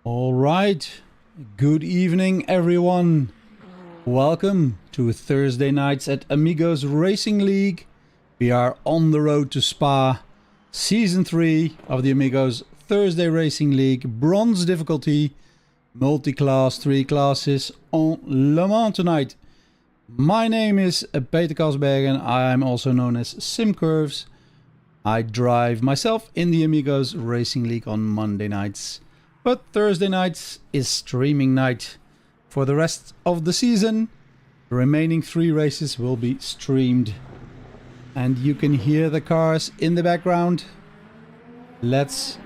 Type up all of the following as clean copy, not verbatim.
All right. Good evening, everyone. Welcome to Thursday nights at Amigos Racing League. We are on the road to Spa, Season 3 of the Amigos Thursday Racing League. Bronze difficulty, multi-class, 3 classes on Le Mans tonight. My name is Peter Kasbergen. I am also known as SimCurves. I drive myself in the Amigos Racing League on Monday nights. But Thursday nights is streaming night. For the rest of the season, the remaining 3 races will be streamed. And you can hear the cars in the background. Let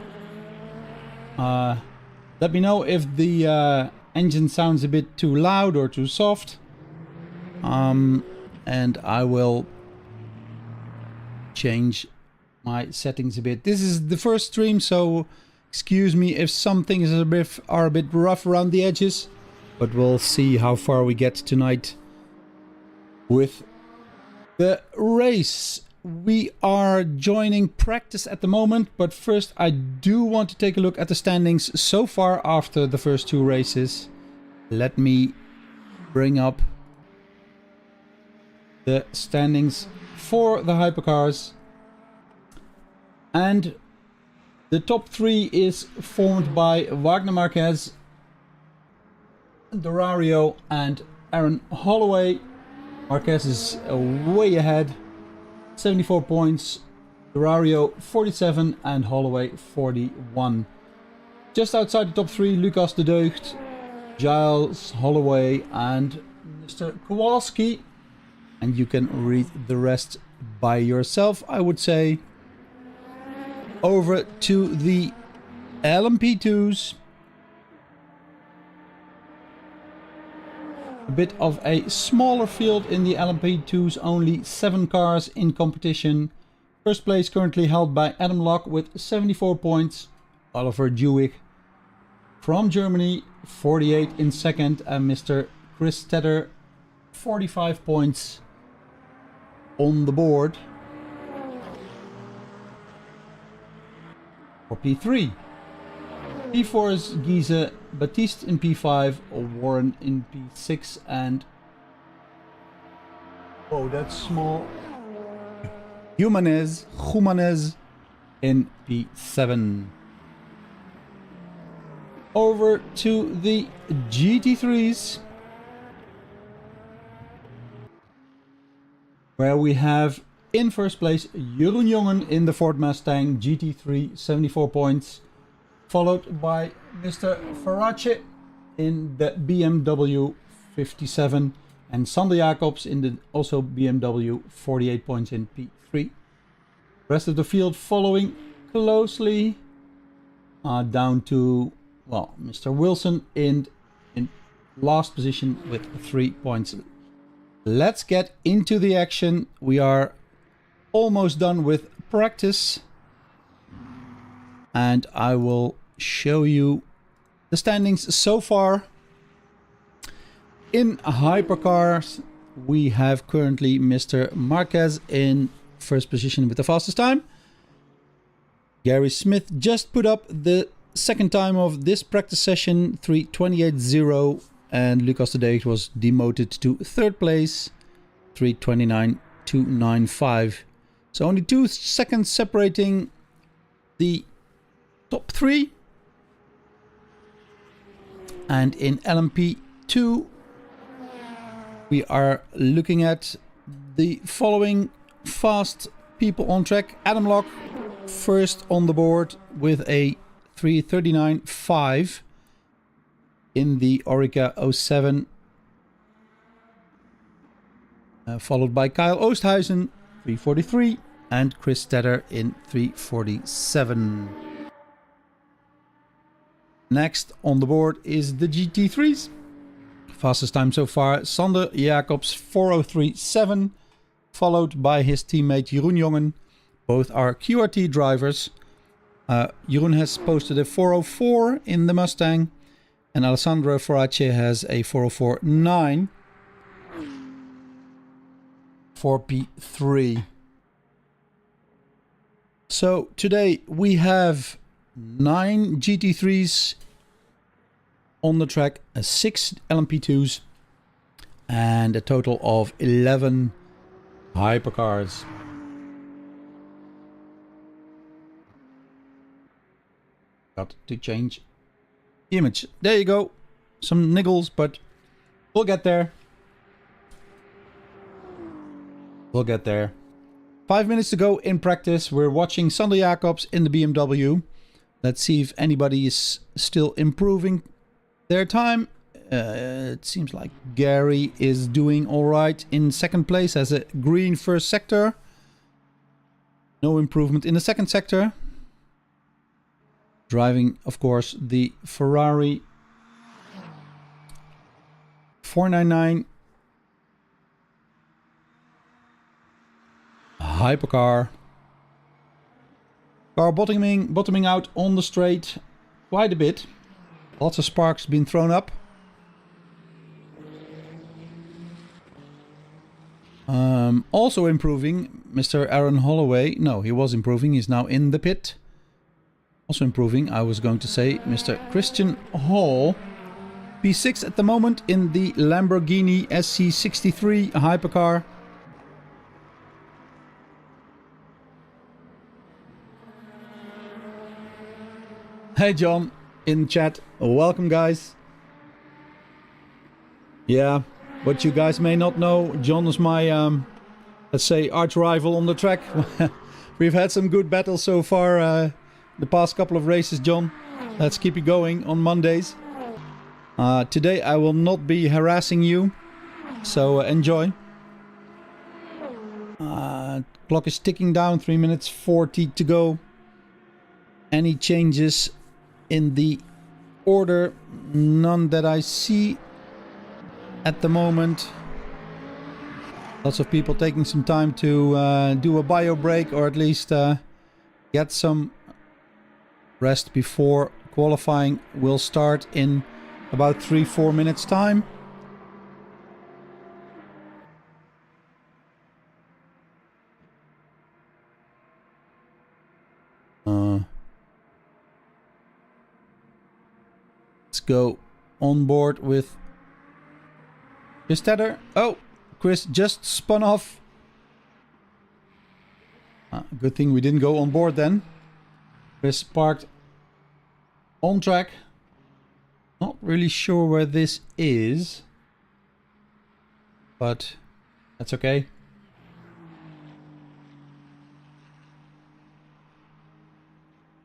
me know if the engine sounds a bit too loud or too soft. And I will change my settings a bit. This is the first stream, so excuse me if some things are a bit rough around the edges, but we'll see how far we get tonight with the race. We are joining practice at the moment, but first I do want to take a look at the standings so far after the first 2 races. Let me bring up the standings for the hypercars. And the top 3 is formed by Wagner Marquez, Dorario and Aaron Holloway. Marquez is way ahead, 74 points. Dorario 47 and Holloway 41. Just outside the top 3, Lucas de Deugd, Giles, Holloway and Mr. Kowalski. And you can read the rest by yourself, I would say. Over to the LMP2s. A bit of a smaller field in the LMP2s, only 7 cars in competition. First place currently held by Adam Locke with 74 points. Oliver Dewick from Germany, 48 in second. And Mr. Chris Tedder, 45 points on the board. For P3. P4 is Giese, Baptiste in P5, Warren in P6 and... oh, that's small. Jimenez in P7. Over to the GT3s. Where we have in first place Jeroen Jongen in the Ford Mustang GT3, 74 points. Followed by Mr. Farace in the BMW 57. And Sander Jacobs in the also BMW, 48 points in P3. Rest of the field following closely. Down to, well, Mr. Wilson in last position with 3 points. Let's get into the action. We are almost done with practice. And I will show you the standings so far. In hypercars, we have currently Mr. Marquez in first position with the fastest time. Gary Smith just put up the second time of this practice session, 3:28.0. And Lucas de Deugd was demoted to third place, 3:29.295. So only 2 seconds separating the top 3. And in LMP2, we are looking at the following fast people on track. Adam Locke first on the board with a 3:39.5 in the Orica 07. Followed by Kyle Oosthuizen, 3:43. And Chris Tedder in 3:47. Next on the board is the GT3s. Fastest time so far, Sander Jacobs, 4:03.7. Followed by his teammate Jeroen Jongen. Both are QRT drivers. Jeroen has posted a 4:04 in the Mustang. And Alessandro Farace has a 4:04.9 for P3. So today we have 9 GT3s on the track, 6 LMP2s, and a total of 11 hypercars. Got to change image. There you go. Some niggles, but we'll get there. We'll get there. 5 minutes to go in practice. We're watching Sander Jacobs in the BMW. Let's see if anybody is still improving their time. It seems like Gary is doing all right in second place as a green first sector. No improvement in the second sector. Driving, of course, the Ferrari 499 hypercar. Car bottoming out on the straight quite a bit. Lots of sparks been thrown up. Also improving, Mr. Aaron Holloway. No, he was improving. He's now in the pit. Also improving, I was going to say, Mr. Christian Hall. P6 at the moment in the Lamborghini SC63 hypercar. Hey John, in chat. Welcome guys. Yeah, what you guys may not know, John is my, let's say, arch rival on the track. We've had some good battles so far the past couple of races, John. Let's keep it going on Mondays. Today I will not be harassing you, so enjoy. Clock is ticking down, 3 minutes 40 to go. Any changes in the order? None that I see at the moment. Lots of people taking some time to do a bio break, or at least get some rest before qualifying will start in about 3-4 minutes time. Let's go on board with Chris Tedder. Oh, Chris just spun off. Good thing we didn't go on board then. Chris parked on track. Not really sure where this is, but that's okay.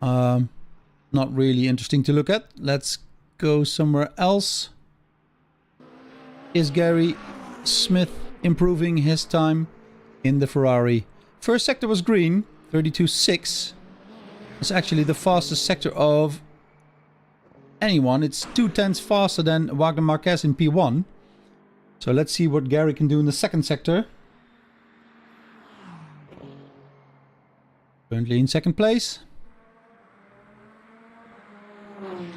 Not really interesting to look at. Let's go somewhere else. Is Gary Smith improving his time in the Ferrari? First sector was green, 32.6. It's actually the fastest sector of anyone. It's 2/10 faster than Wagner Marquez in P1. So let's see what Gary can do in the second sector. Currently in second place.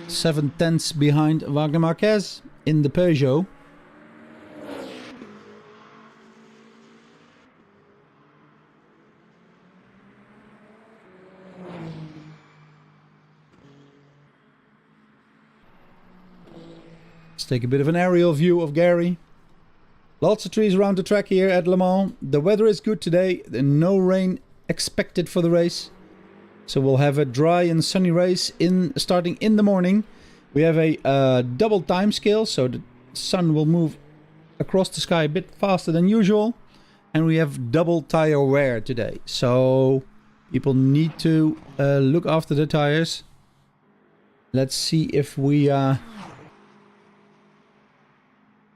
7/10 behind Wagner Marquez in the Peugeot. Let's take a bit of an aerial view of Gary. Lots of trees around the track here at Le Mans. The weather is good today. No rain expected for the race. So we'll have a dry and sunny race starting in the morning. We have a double time scale, so the sun will move across the sky a bit faster than usual. And we have double tire wear today. So people need to look after the tires. Let's see if we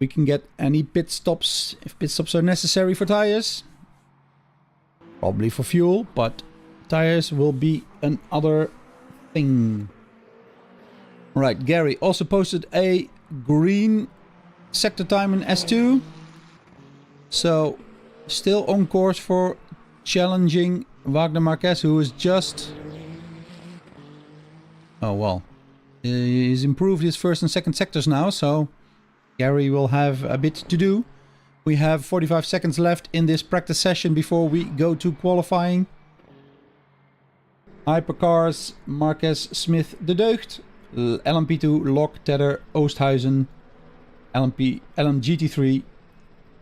can get any pit stops, if pit stops are necessary for tires. Probably for fuel, but tires will be another thing. Right, Gary also posted a green sector time in S2. So, still on course for challenging Wagner Marquez, who is just... Oh, well. He's improved his first and second sectors now, so Gary will have a bit to do. We have 45 seconds left in this practice session before we go to qualifying. Hypercars, Marquez, Smith, De Deugd LMP2, Lok, Tedder, Oosthuizen, LMGT3,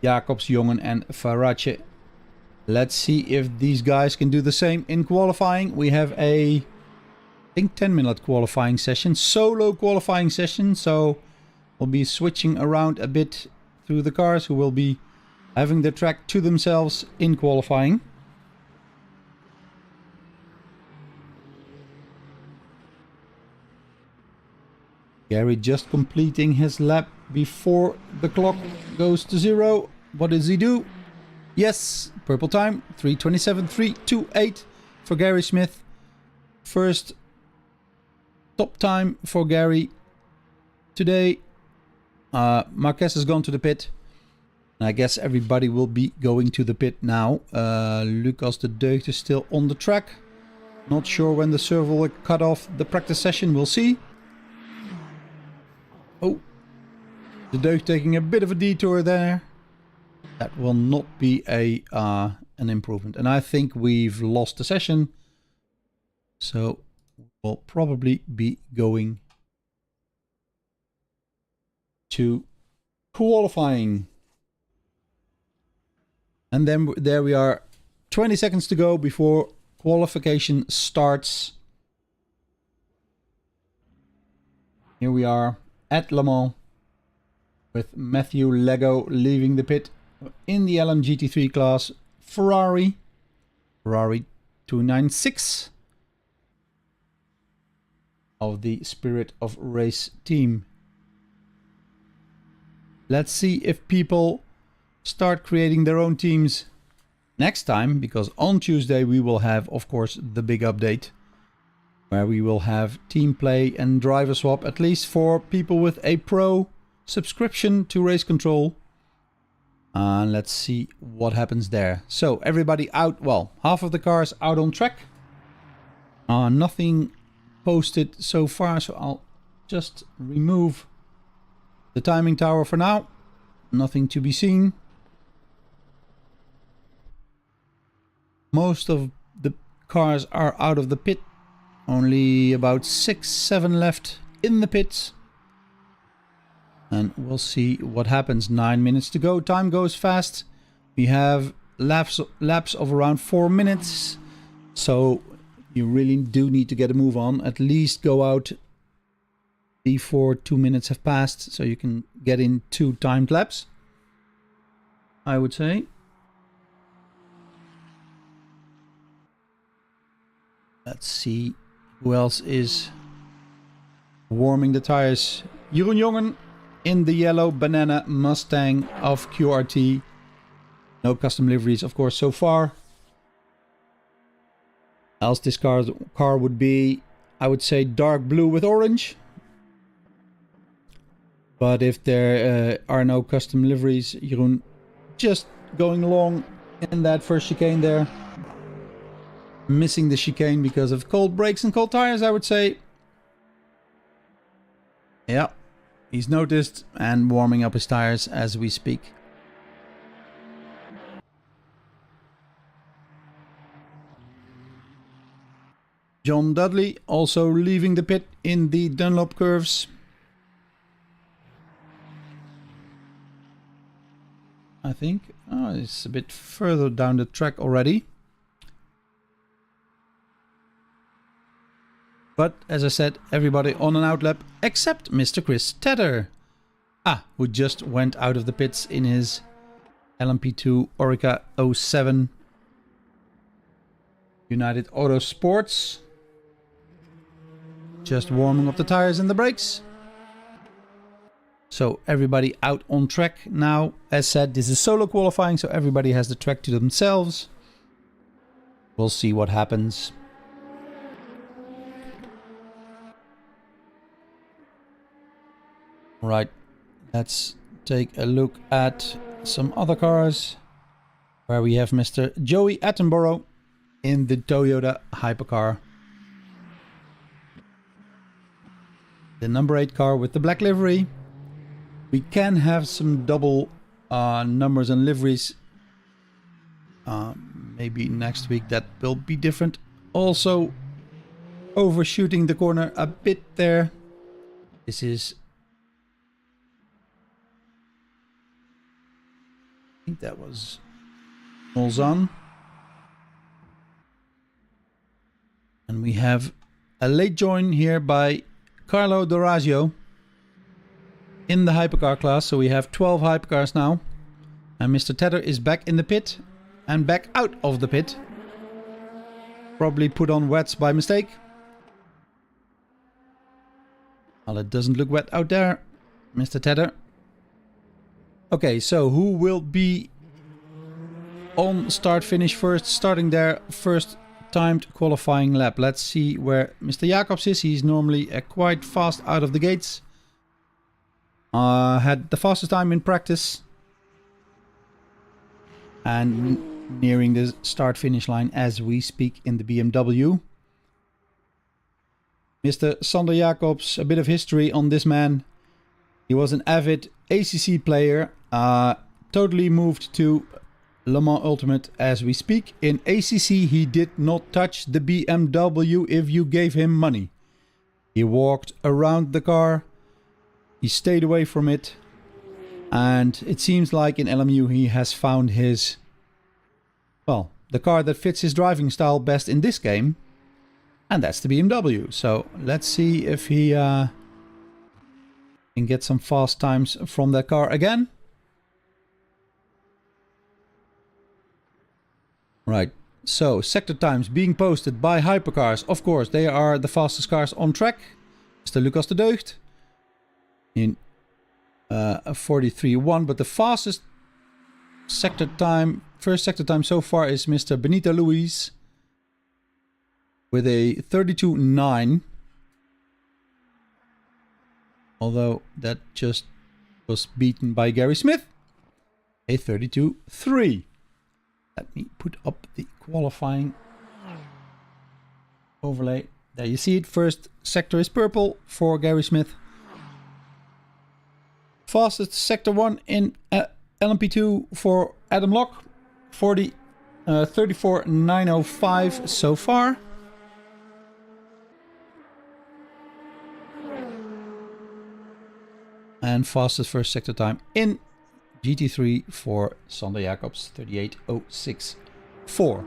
Jacobs, Jongen and Farace. Let's see if these guys can do the same in qualifying. We have a, I think, 10-minute qualifying session, solo qualifying session, so we'll be switching around a bit through the cars who will be having the track to themselves in qualifying. Gary just completing his lap before the clock goes to 0. What does he do? Yes, purple time, 3:27.328 for Gary Smith. First top time for Gary today. Marquez has gone to the pit. I guess everybody will be going to the pit now. Lucas de Deugd is still on the track. Not sure when the server will cut off the practice session. We'll see. Oh, de Deugd taking a bit of a detour there. That will not be an improvement. And I think we've lost the session. So we'll probably be going to qualifying. And then there we are. 20 seconds to go before qualification starts. Here we are at Le Mans with Matthew Lego leaving the pit in the LMGT3 class. Ferrari 296 of the Spirit of Race team. Let's see if people start creating their own teams next time, because on Tuesday we will have, of course, the big update where we will have team play and driver swap, at least for people with a pro subscription to Race Control. Let's see what happens there. So everybody out, well, half of the cars out on track. Nothing posted so far, so I'll just remove the timing tower for now. Nothing to be seen. Most of the cars are out of the pit. Only about 6-7 left in the pits. And we'll see what happens. 9 minutes to go. Time goes fast. We have laps of around 4 minutes. So you really do need to get a move on. At least go out before 2 minutes have passed. So you can get in 2 timed laps, I would say. Let's see who else is warming the tires. Jeroen Jongen in the yellow banana Mustang of QRT. No custom liveries, of course, so far. Else this car would be, I would say, dark blue with orange. But if there are no custom liveries, Jeroen just going along in that first chicane there. Missing the chicane because of cold brakes and cold tires, I would say. Yeah, he's noticed and warming up his tires as we speak. John Dudley also leaving the pit in the Dunlop curves. I think it's a bit further down the track already. But as I said, everybody on an outlap except Mr. Chris Tedder. Who just went out of the pits in his LMP2 Orica 07 United Auto Sports. Just warming up the tires and the brakes. So everybody out on track now. As said, this is solo qualifying, so everybody has the track to themselves. We'll see what happens. Right, let's take a look at some other cars where we have Mr. Joey Attenborough in the Toyota Hypercar. The number 8 car with the black livery. We can have some double numbers and liveries. Maybe next week that will be different. Also overshooting the corner a bit there. This is... I think that was Molzan. And we have a late join here by Carlo Dorazio in the hypercar class. So we have 12 hypercars now. And Mr. Tedder is back in the pit and back out of the pit. Probably put on wets by mistake. Well, it doesn't look wet out there, Mr. Tedder. Okay, so who will be on start finish first, starting their first timed qualifying lap? Let's see where Mr. Jacobs is. He's normally quite fast out of the gates. Had the fastest time in practice. And nearing the start finish line as we speak in the BMW. Mr. Sander Jacobs, a bit of history on this man. He was an avid ACC player. Totally moved to Le Mans Ultimate as we speak. In ACC, he did not touch the BMW if you gave him money. He walked around the car. He stayed away from it. And it seems like in LMU he has found his... well, the car that fits his driving style best in this game. And that's the BMW. So let's see if he can get some fast times from that car again. Right, so sector times being posted by hypercars. Of course, they are the fastest cars on track. Mr. Lucas de Deugd in a 43.1, but the fastest sector time, first sector time so far is Mr. Benito Luis with a 32.9. Although that just was beaten by Gary Smith, a 32.3. Let me put up the qualifying overlay. There you see it. First sector is purple for Gary Smith. Fastest sector 1 in LMP2 for Adam Locke. 34.905 so far. And fastest first sector time in GT3 for Sander Jacobs, 38.064.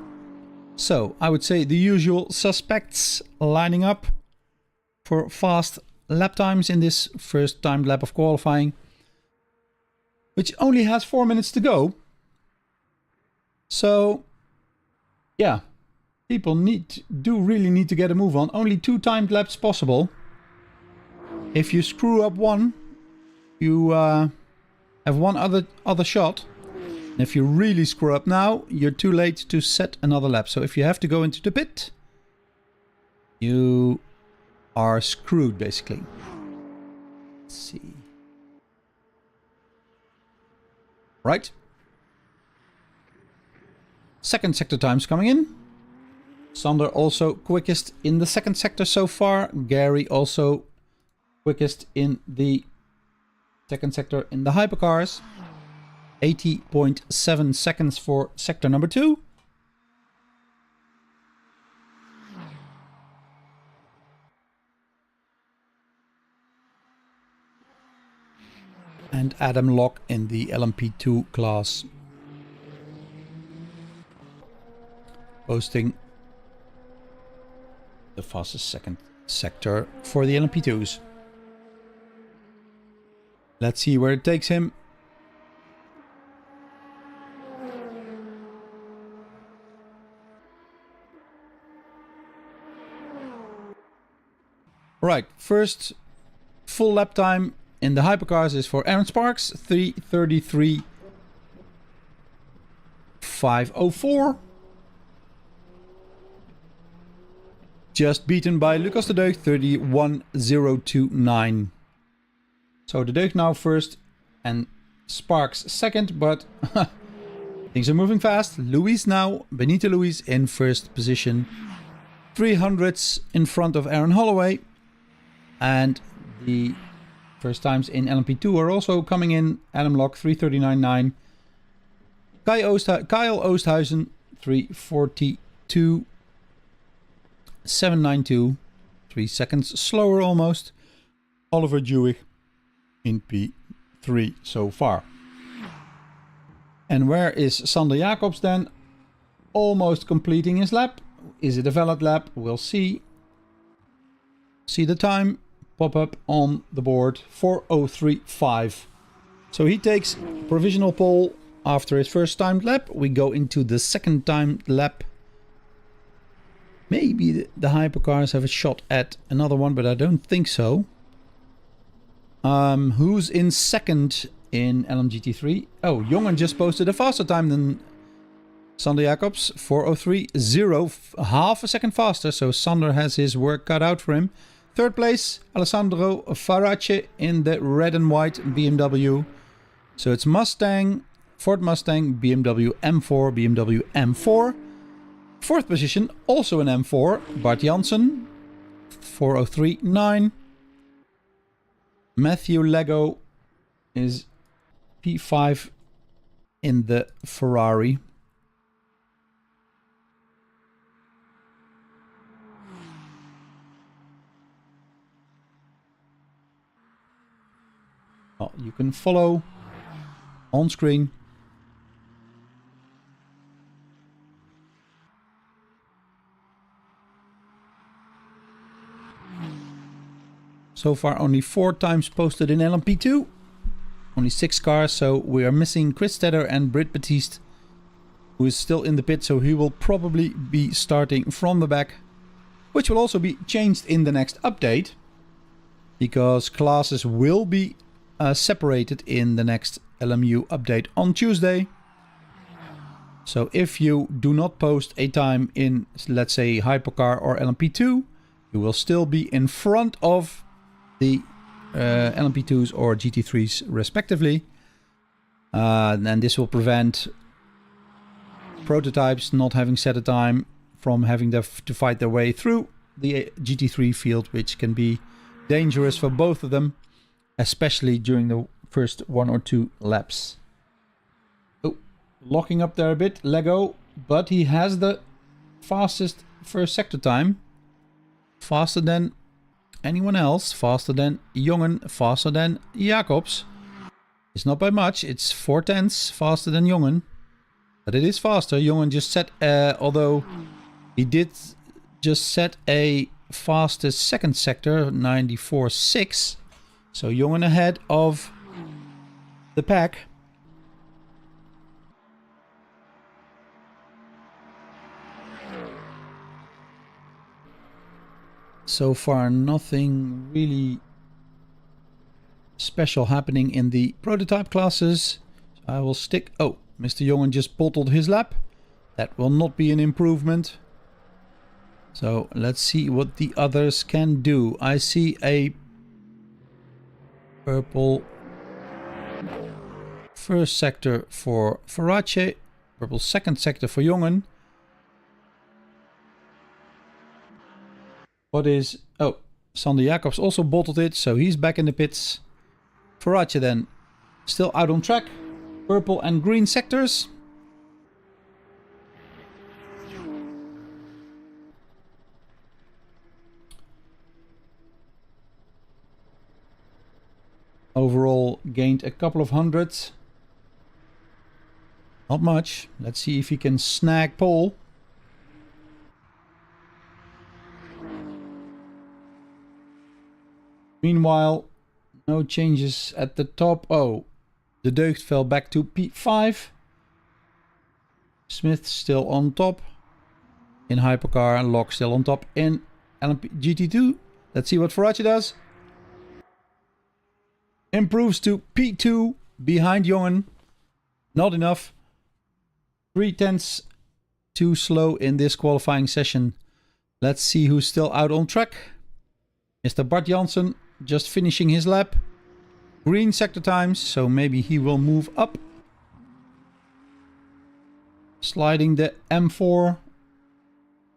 So I would say the usual suspects lining up for fast lap times in this first timed lap of qualifying, which only has 4 minutes to go. So yeah, people do really need to get a move on. Only 2 timed laps possible. If you screw up one, you have one other shot. And if you really screw up now, you're too late to set another lap. So if you have to go into the pit, you are screwed basically. Let's see. Right. Second sector times coming in. Sander also quickest in the second sector so far. Gary also quickest in the second sector in the hypercars. 80.7 seconds for sector number 2. And Adam Locke in the LMP2 class, posting the fastest second sector for the LMP2s. Let's see where it takes him. Right, first full lap time in the hypercars is for Aaron Sparks, 3:33.504. Just beaten by Lucas de Deugd, 31.029. So de Deugd now first and Sparks second, but things are moving fast. Luis now, Benito Luis in first position. 300ths in front of Aaron Holloway. And the first times in LMP2 are also coming in. Adam Locke, 3:39.9. Kyle Oosthuizen, 3:42.792. 3 seconds slower almost. Oliver Dewey in P3 so far. And where is Sander Jacobs then? Almost completing his lap. Is it a valid lap? We'll see. See the time pop up on the board. 4:03.5. So he takes provisional pole after his first timed lap. We go into the second timed lap. Maybe the hypercars have a shot at another one, but I don't think so. Who's in second in LMGT3? Oh, Jongen just posted a faster time than Sander Jacobs. 4:03.0, half a second faster. So Sander has his work cut out for him. Third place, Alessandro Farace in the red and white BMW. So it's Mustang, Ford Mustang, BMW M4, BMW M4. Fourth position, also an M4, Bart Jansen, 4:03.9. Matthew Lego is P5 in the Ferrari. Well, you can follow on screen. So far only 4 times posted in LMP2. Only 6 cars, so we are missing Chris Tedder and Britt Batiste, who is still in the pit, so he will probably be starting from the back, which will also be changed in the next update, because classes will be separated in the next LMU update on Tuesday. So if you do not post a time in, let's say, Hypercar or LMP2, you will still be in front of the LMP2s or GT3s respectively. And this will prevent prototypes not having set a time from having to fight their way through the GT3 field, which can be dangerous for both of them, especially during the first 1 or 2 laps. Oh, locking up there a bit, Lego, but he has the fastest first sector time. Faster than anyone else, faster than Jongen, faster than Jacobs. It's not by much, it's 4/10 faster than Jongen, but it is faster. Jongen just set, although he did just set a fastest second sector, 94.6. So Jongen ahead of the pack. So far nothing really special happening in the prototype classes. I will stick... Oh, Mr. Jongen just bottled his lap. That will not be an improvement. So let's see what the others can do. I see a purple first sector for Farace. Purple second sector for Jongen. What is... Oh, Sander Jacobs also bottled it, so he's back in the pits. Farace then, still out on track. Purple and green sectors. Overall gained a couple of hundreds. Not much. Let's see if he can snag pole. Meanwhile, no changes at the top. Oh, De Deugd fell back to P5. Smith still on top in Hypercar, and Locke still on top in LMP GT2. Let's see what Farace does. Improves to P2 behind Jongen. Not enough. 3/10 too slow in this qualifying session. Let's see who's still out on track. Mr. Bart Jansen just finishing his lap. Green sector times, so maybe he will move up. Sliding the M4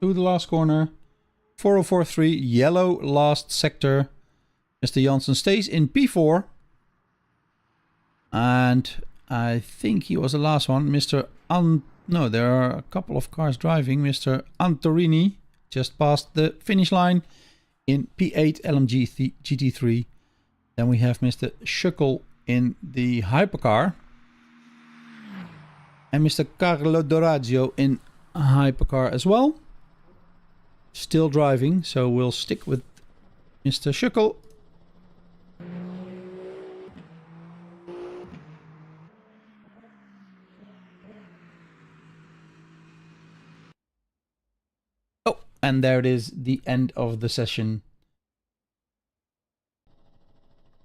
to the last corner. 4:04.3, yellow last sector. Mr. Jansen stays in P4. And I think he was the last one. No, there are a couple of cars driving. Mr. Antorini just passed the finish line in P8 LMG GT3. Then we have Mr. Schuckel in the hypercar. And Mr. Carlo Dorazio in a hypercar as well. Still driving, so we'll stick with Mr. Schuckel. Oh, and there it is, the end of the session.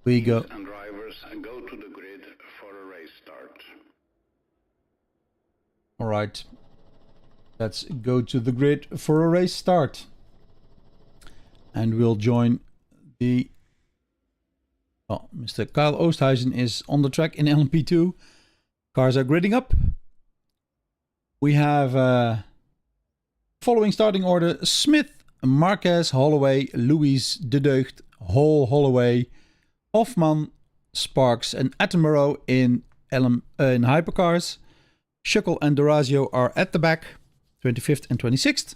We go. And drivers go to the grid for a race start. All right. Let's go to the grid for a race start. And we'll join the... Oh, Mr. Kyle Oosthuizen is on the track in LMP2. Cars are gridding up. We have following starting order: Smith, Marquez, Holloway, Lewis, De Deugd, Hall, Holloway, Hofman, Sparks and Attenborough in hypercars. Schuckel and Dorazio are at the back, 25th and 26th.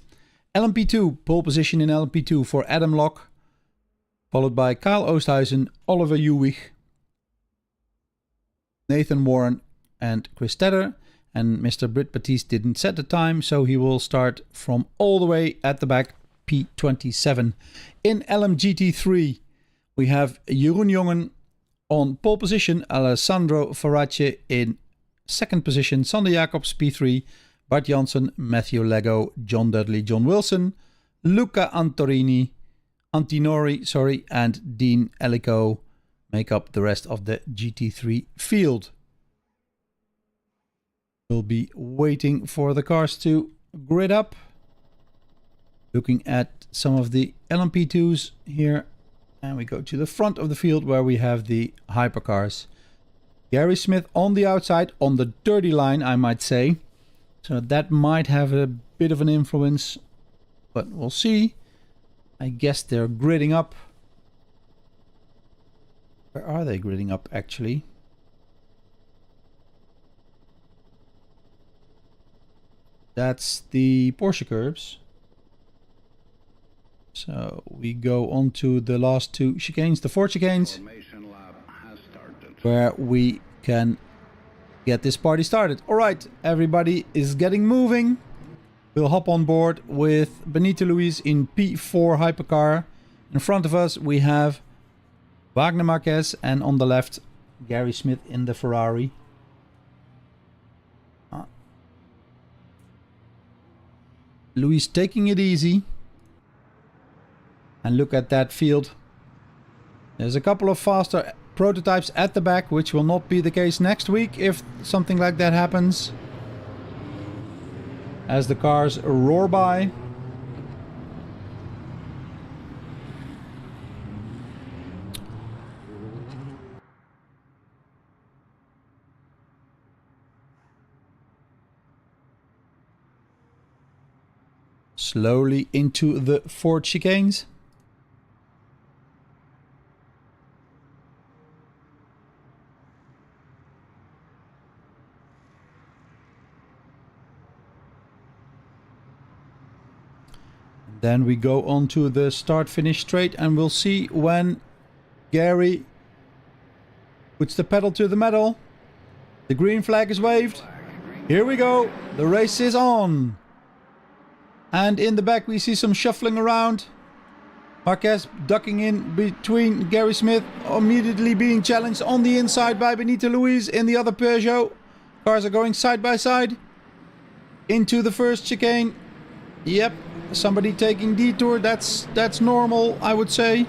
LMP2, pole position in LMP2 for Adam Locke, followed by Kyle Oosthuizen, Oliver Ewig, Nathan Warren and Chris Tedder. And Mr. Britt Batiste didn't set the time, so he will start from all the way at the back, P27. In LMGT3, we have Jeroen Jongen on pole position, Alessandro Farace in second position, Sander Jacobs P3, Bart Janssen, Matthew Lego, John Dudley, John Wilson, Luca Antinori, and Dean Ellico make up the rest of the GT3 field. We'll be waiting for the cars to grid up. Looking at some of the LMP2s here. And we go to the front of the field where we have the hypercars. Gary Smith on the outside, on the dirty line, I might say. So that might have a bit of an influence, but we'll see. I guess they're gridding up. Where are they gridding up, actually? That's the Porsche curbs. So we go on to the last two chicanes, the four chicanes, where we can get this party started. All right, everybody is getting moving. We'll hop on board with Benito Luis in P4 hypercar. In front of us we have Wagner Marquez, and on the left Gary Smith in the Ferrari. Luis taking it easy. And look at that field. There's a couple of faster prototypes at the back, which will not be the case next week if something like that happens. As the cars roar by. Slowly into the four chicanes. Then we go on to the start-finish straight, and we'll see when Gary puts the pedal to the metal. The green flag is waved. Here we go. The race is on. And in the back we see some shuffling around. Marquez ducking in between Gary Smith, immediately being challenged on the inside by Benito Luis in the other Peugeot. Cars are going side by side into the first chicane. Yep, somebody taking detour. That's normal, I would say.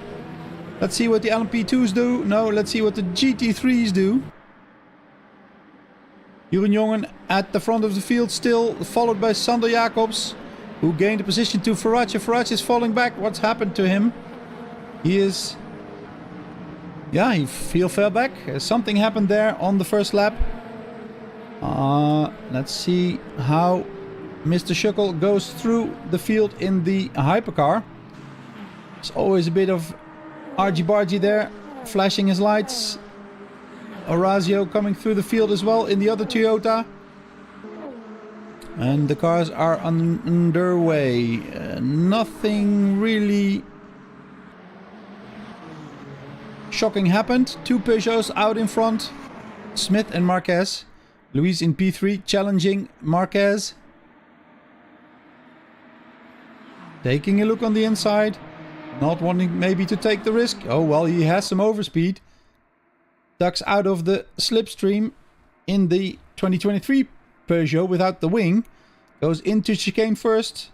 Let's see what the LMP2s do. No, let's see what the GT3s do. Jeroen Jongen at the front of the field still, followed by Sander Jacobs, who gained a position to Farace. Farace is falling back. What's happened to him? He is... Yeah, he fell back. Something happened there on the first lap. Let's see how Mr. Schuckel goes through the field in the hypercar. There's always a bit of argy-bargy there, flashing his lights. Orazio coming through the field as well in the other Toyota. And the cars are underway. Nothing really shocking happened. 2 Peugeots out in front. Smith and Marquez. Luis in P3 challenging Marquez. Taking a look on the inside. Not wanting maybe to take the risk. Oh, well, he has some overspeed. Ducks out of the slipstream in the 2023 Peugeot without the wing. Goes into chicane first.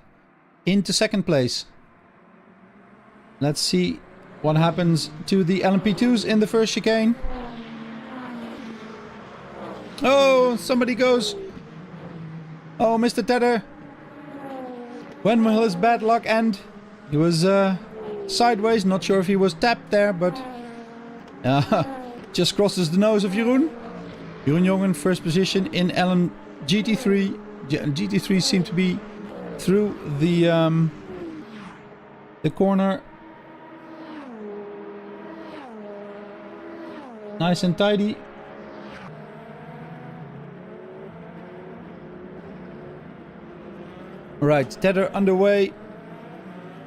Into second place. Let's see what happens to the LMP2s in the first chicane. Oh, somebody goes. Oh, Mr. Tedder. When will his bad luck end? He was sideways. Not sure if he was tapped there, but just crosses the nose of Jeroen. Jeroen Jongen, first position in GT3. GT3 seemed to be through the corner. Nice and tidy. Right, Tedder underway.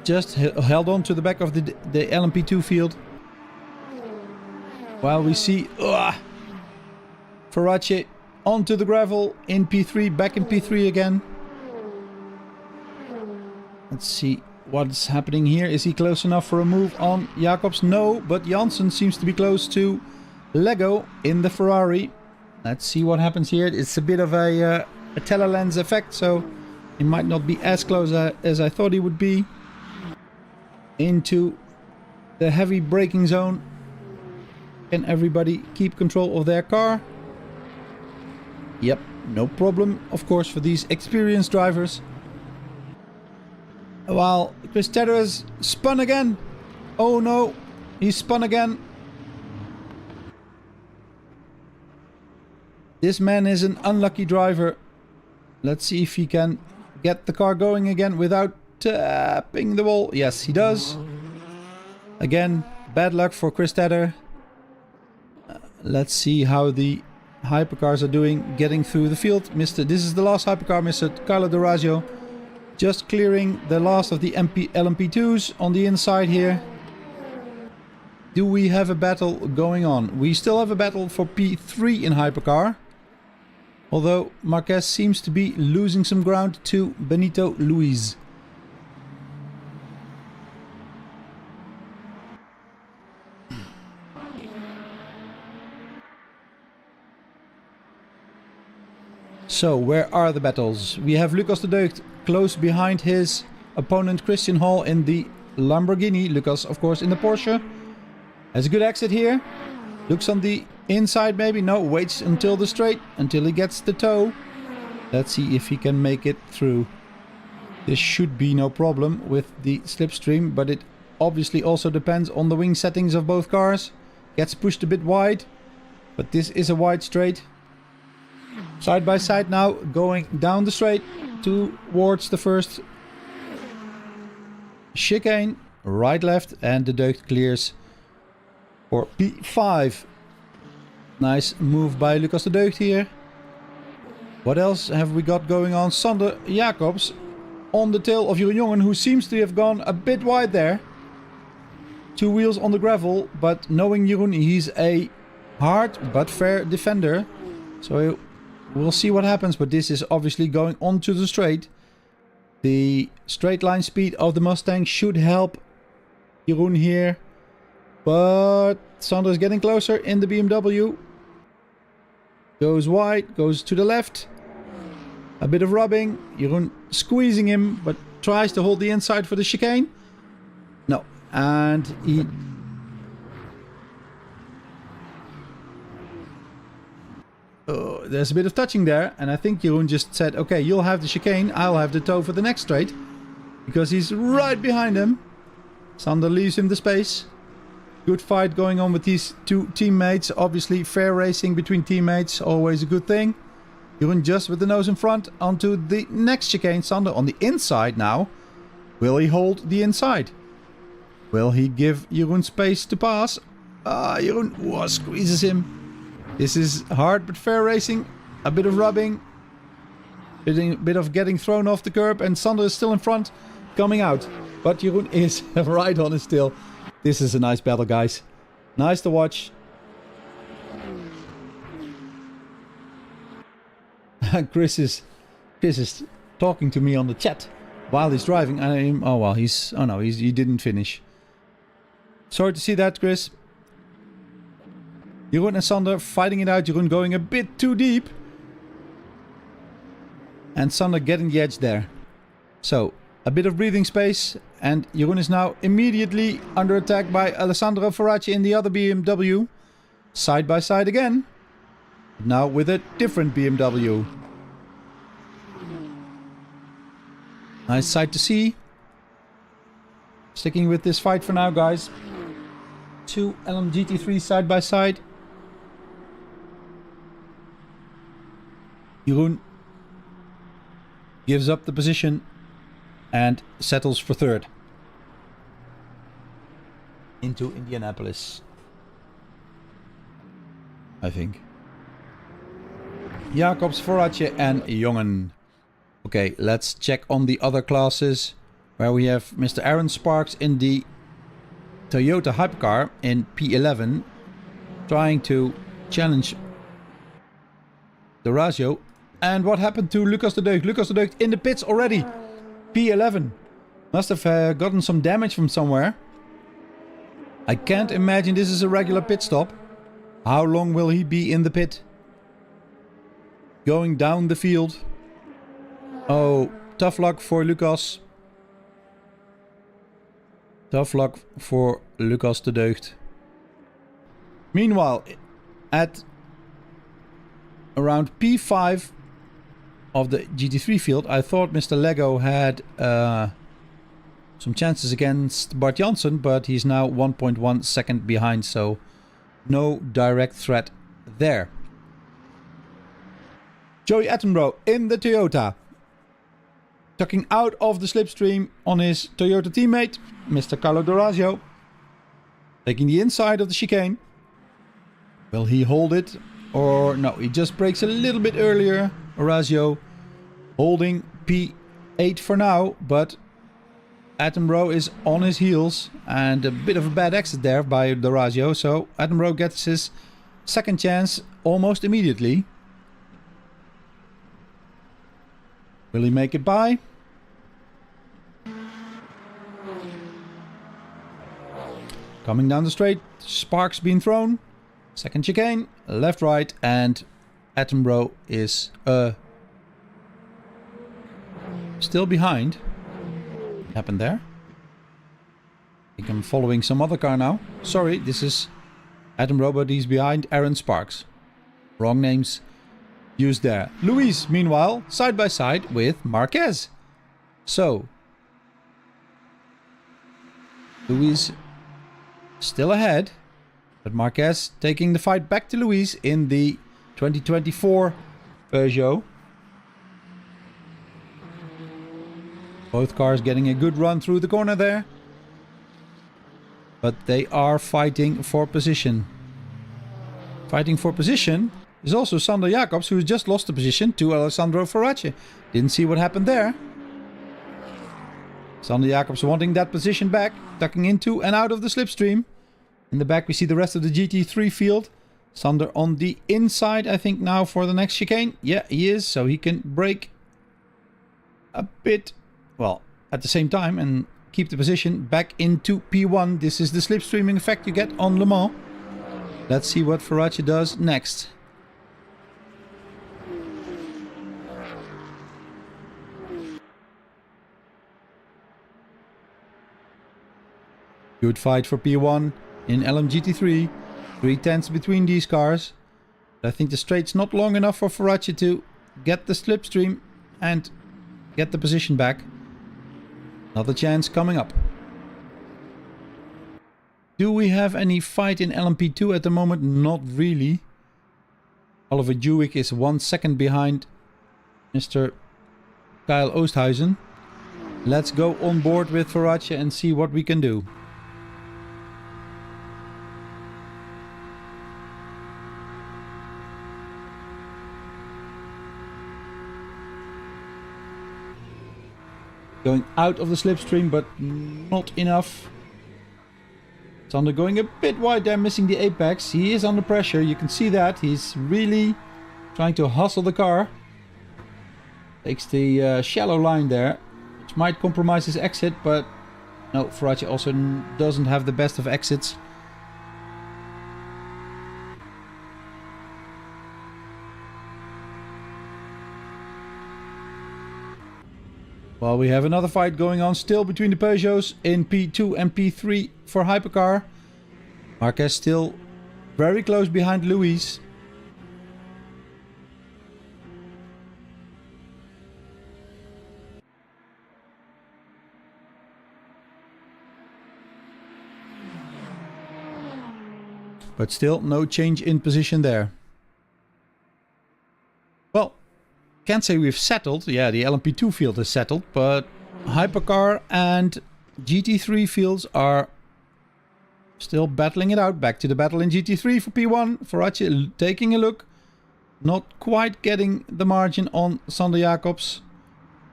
Just held on to the back of the LMP2 field. While we see Farace onto the gravel in P3, back in P3 again. Let's see what's happening here. Is he close enough for a move on Jacobs? No, but Janssen seems to be close to Lego in the Ferrari. Let's see what happens here. It's a bit of a telelens effect, so he might not be as close as I thought he would be. Into the heavy braking zone. Can everybody keep control of their car? Yep, no problem, of course, for these experienced drivers. While Chris Tedder has spun again. Oh no, he's spun again. This man is an unlucky driver. Let's see if he can get the car going again without tapping the wall. Yes, he does. Again, bad luck for Chris Tedder. Let's see how the hypercars are doing getting through the field. This is the last hypercar, Mr. Carlo D'Orazio. Just clearing the last of the LMP2s on the inside here. Do we have a battle going on? We still have a battle for P3 in hypercar. Although Marquez seems to be losing some ground to Benito Luis. So, where are the battles? We have Lucas de Deugd close behind his opponent Christian Hall in the Lamborghini. Lucas, of course, in the Porsche. Has a good exit here. Looks on the inside maybe. No, waits until the straight, until he gets the toe. Let's see if he can make it through. This should be no problem with the slipstream, but it obviously also depends on the wing settings of both cars. Gets pushed a bit wide, but this is a wide straight. Side by side now, going down the straight towards the first chicane. Right, left, and de Deugd clears for P5. Nice move by Lucas de Deugd here. What else have we got going on? Sander Jacobs on the tail of Jeroen Jongen, who seems to have gone a bit wide there. 2 wheels on the gravel, but knowing Jeroen, he's a hard but fair defender. So we'll see what happens, but this is obviously going onto the straight. The straight line speed of the Mustang should help Jeroen here. But Sander is getting closer in the BMW. Goes wide, goes to the left. A bit of rubbing. Jeroen squeezing him, but tries to hold the inside for the chicane. No. And he... there's a bit of touching there. And I think Jeroen just said, okay, you'll have the chicane. I'll have the toe for the next straight. Because he's right behind him. Sander leaves him the space. Good fight going on with these two teammates. Obviously, fair racing between teammates. Always a good thing. Jeroen just with the nose in front onto the next chicane. Sander on the inside now. Will he hold the inside? Will he give Jeroen space to pass? Jeroen squeezes him. This is hard but fair racing. A bit of rubbing. A bit of getting thrown off the curb. And Sander is still in front. Coming out. But Jeroen is right on it still. This is a nice battle, guys. Nice to watch. Chris is talking to me on the chat while he's driving. Oh well, he didn't finish. Sorry to see that, Chris. Jeroen and Sander fighting it out. Jeroen going a bit too deep. And Sander getting the edge there. So, a bit of breathing space. And Jeroen is now immediately under attack by Alessandro Ferracci in the other BMW. Side by side again. Now with a different BMW. Nice sight to see. Sticking with this fight for now, guys. 2 LMGT3 side by side. Jeroen gives up the position and settles for third. Into Indianapolis, I think. Jacobs, Ferracci and Jongen. Okay, let's check on the other classes. Where we have Mr. Aaron Sparks in the Toyota hypercar in P11. Trying to challenge Dorazio. And what happened to Lucas de Deugd? Lucas de Deugd in the pits already. P11. Must have gotten some damage from somewhere. I can't imagine this is a regular pit stop. How long will he be in the pit? Going down the field. Oh, tough luck for Lucas. Tough luck for Lucas de Deugd. Meanwhile, at around P5 of the GT3 field, I thought Mr. Lego had some chances against Bart Janssen, but he's now 1.1 second behind, so no direct threat there. Joey Attenborough in the Toyota. Tucking out of the slipstream on his Toyota teammate, Mr. Carlo Dorazio. Taking the inside of the chicane. Will he hold it? Or no, he just brakes a little bit earlier. Dorazio holding P8 for now, but Attenborough is on his heels. And a bit of a bad exit there by Dorazio. So Attenborough gets his second chance almost immediately. Will he make it by? Coming down the straight, Sparks being thrown. Second chicane, left, right, and Attenborough is still behind. What happened there? I think I'm following some other car now. Sorry, this is Attenborough, but he's behind Aaron Sparks. Wrong names used there. Luis, meanwhile, side by side with Marquez. So, Luis still ahead, but Marquez taking the fight back to Luis in the 2024 Peugeot. Both cars getting a good run through the corner there. But they are fighting for position. Fighting for position is also Sander Jacobs, who's just lost the position to Alessandro Ferracci. Didn't see what happened there. Sander Jacobs wanting that position back, tucking into and out of the slipstream. In the back we see the rest of the GT3 field. Sander on the inside, I think, now for the next chicane. Yeah, he is, so he can brake a bit, well, at the same time and keep the position back into P1. This is the slipstreaming effect you get on Le Mans. Let's see what Ferracci does next. Good fight for P1 in LMGT3. 3/10 between these cars. But I think the straight's not long enough for Ferracci to get the slipstream and get the position back. Another chance coming up. Do we have any fight in LMP2 at the moment? Not really. Oliver Dewick is 1 second behind Mr. Kyle Oosthuizen. Let's go on board with Ferracci and see what we can do. Going out of the slipstream, but not enough. Sander going a bit wide there, missing the apex. He is under pressure. You can see that. He's really trying to hustle the car. Takes the shallow line there, which might compromise his exit, but no, Farace also doesn't have the best of exits. Well, we have another fight going on still between the Peugeots in P2 and P3 for Hypercar. Marquez still very close behind Luis. But still no change in position there. Well, can't say we've settled. Yeah, the LMP2 field is settled, but Hypercar and GT3 fields are still battling it out. Back to the battle in GT3 for P1. Farace taking a look. Not quite getting the margin on Sander Jacobs,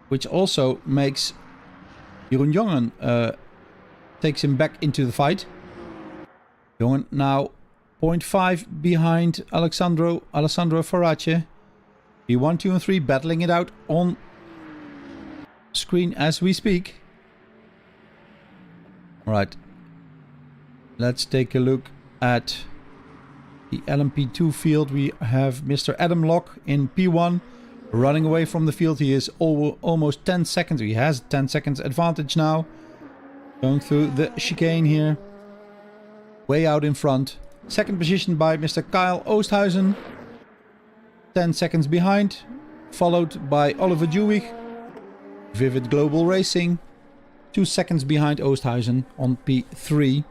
which also makes Jeroen Jongen takes him back into the fight. Jongen now 0.5 behind Alessandro Farace. P1, 2 and 3 battling it out on screen as we speak. Alright. Let's take a look at the LMP2 field. We have Mr. Adam Locke in P1 running away from the field. He is almost 10 seconds. He has 10 seconds advantage now. Going through the chicane here. Way out in front. Second position by Mr. Kyle Oosthuizen. 10 seconds behind, followed by Oliver Dewey, Vivid Global Racing, 2 seconds behind Oosthuizen on P3.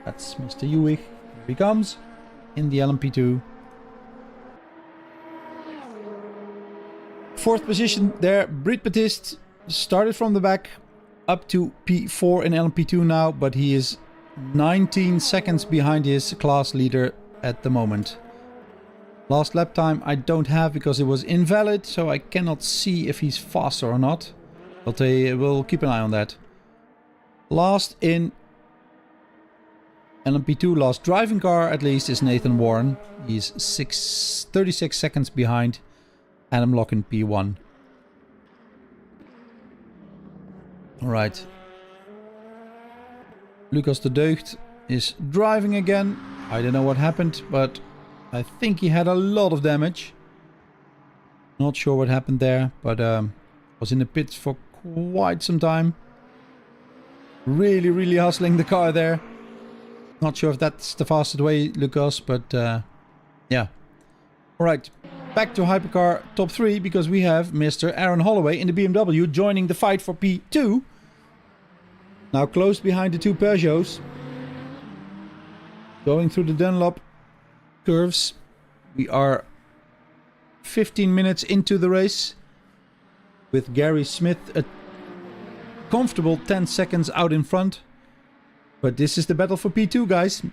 That's Mr. Dewey. Here he comes in the LMP2. Fourth position there, Brit Baptiste started from the back up to P4 in LMP2 now, but he is 19 seconds behind his class leader at the moment. Last lap time I don't have because it was invalid, so I cannot see if he's faster or not. But we'll keep an eye on that. Last in LMP2, last driving car at least, is Nathan Warren. He's 36 seconds behind Adam Locke in P1. Alright. Lucas de Deugd is driving again. I don't know what happened, but I think he had a lot of damage. Not sure what happened there, but was in the pits for quite some time. Really hustling the car there. Not sure if that's the fastest way, Lucas, but yeah. Alright, back to Hypercar top 3 because we have Mr. Aaron Holloway in the BMW joining the fight for P2. Now close behind the two Peugeots. Going through the Dunlop curves. We are 15 minutes into the race with Gary Smith a comfortable 10 seconds out in front. But this is the battle for P2, guys.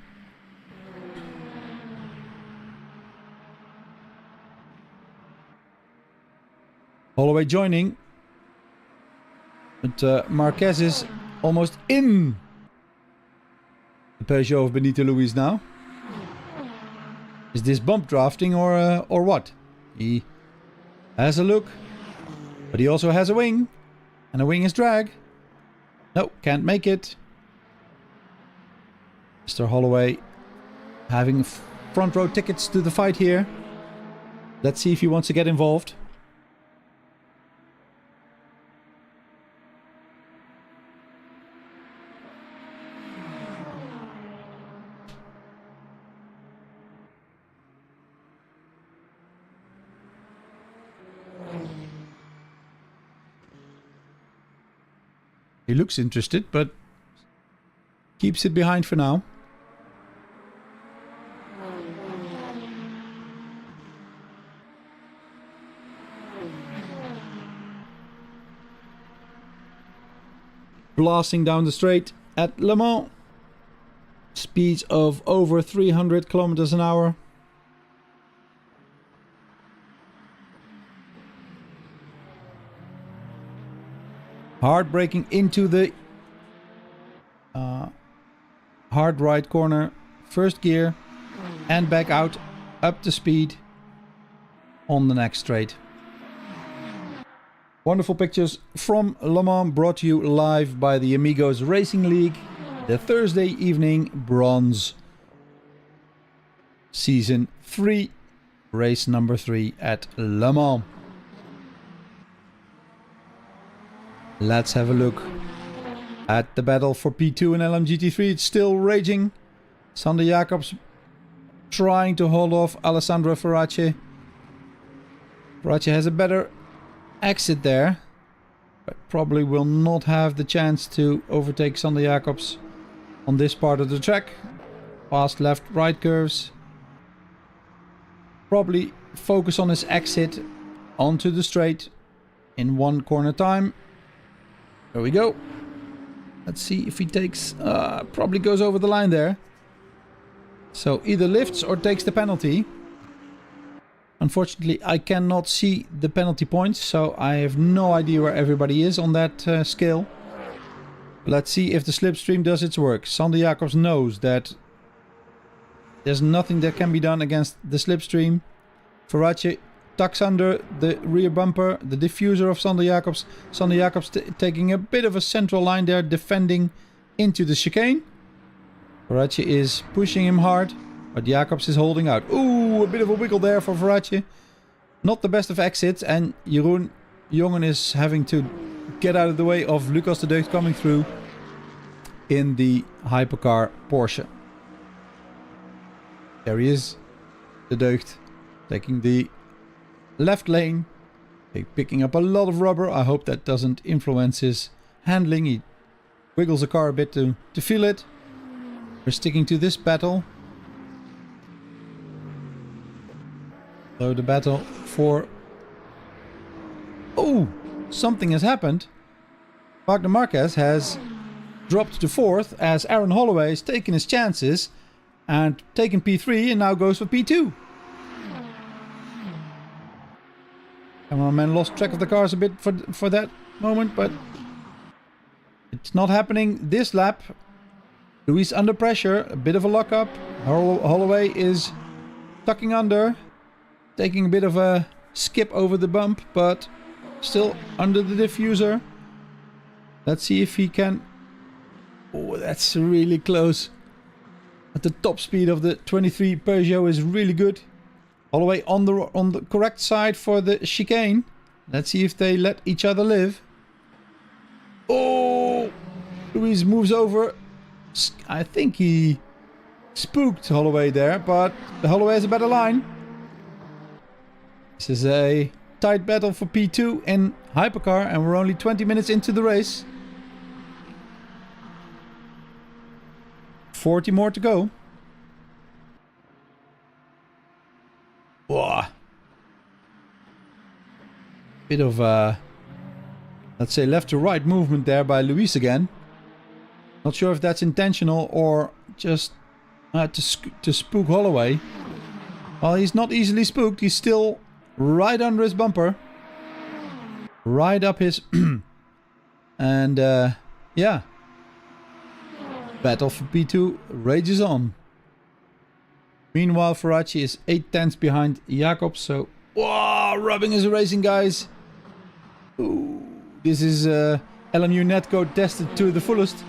Holloway joining. But Marquez is almost in the Peugeot of Benito Luis now. Is this bump drafting or what? He has a look, but he also has a wing, and a wing is drag. No, can't make it. Mr. Holloway having front row tickets to the fight here. Let's see if he wants to get involved. He looks interested, but keeps it behind for now. Blasting down the straight at Le Mans. Speeds of over 300 kilometers an hour. Hard braking into the hard right corner, first gear, and back out, up to speed on the next straight. Wonderful pictures from Le Mans, brought to you live by the Amigos Racing League. The Thursday evening bronze. Season 3, race number 3 at Le Mans. Let's have a look at the battle for P2 in LMGT3. It's still raging. Sander Jacobs trying to hold off Alessandro Ferracci. Ferracci has a better exit there, but probably will not have the chance to overtake Sander Jacobs on this part of the track. Fast left right curves. Probably focus on his exit onto the straight in 1 corner time. There we go. Let's see if he takes... probably goes over the line there. So either lifts or takes the penalty. Unfortunately, I cannot see the penalty points, so I have no idea where everybody is on that scale. Let's see if the slipstream does its work. Sander Jacobs knows that there's nothing that can be done against the slipstream. Ferracci tucks under the rear bumper, the diffuser of Sander Jacobs. Sander Jacobs taking a bit of a central line there, defending into the chicane. Ferracci is pushing him hard, but Jacobs is holding out. Ooh, a bit of a wiggle there for Ferracci. Not the best of exits, and Jeroen Jongen is having to get out of the way of Lucas de Deugd coming through in the hypercar Porsche. There he is, de Deugd, taking the left lane, picking up a lot of rubber. I hope that doesn't influence his handling. He wiggles the car a bit to feel it. We're sticking to this battle. So the battle for... Oh, something has happened. Wagner Marquez has dropped to 4th as Aaron Holloway has taken his chances and taken P3 and now goes for P2. Cameraman lost track of the cars a bit for that moment, but it's not happening this lap. Luis under pressure, a bit of a lockup. Holloway is tucking under, taking a bit of a skip over the bump, but still under the diffuser. Let's see if he can... Oh, that's really close. At the top speed of the 23 Peugeot is really good. Holloway on the correct side for the chicane. Let's see if they let each other live. Oh! Luis moves over. I think he spooked Holloway there, but Holloway has a better line. This is a tight battle for P2 in hypercar, and we're only 20 minutes into the race. 40 more to go. Whoa. Bit of let's say left to right movement there by Luis again. Not sure if that's intentional or just to spook Holloway. Well, he's not easily spooked. He's still right under his bumper. Right up his... and yeah. Battle for P2 rages on. Meanwhile, Ferracci is 8/10 behind Jacobs. So, whoa, rubbing his racing, guys. Ooh, this is LMU netcode tested to the fullest.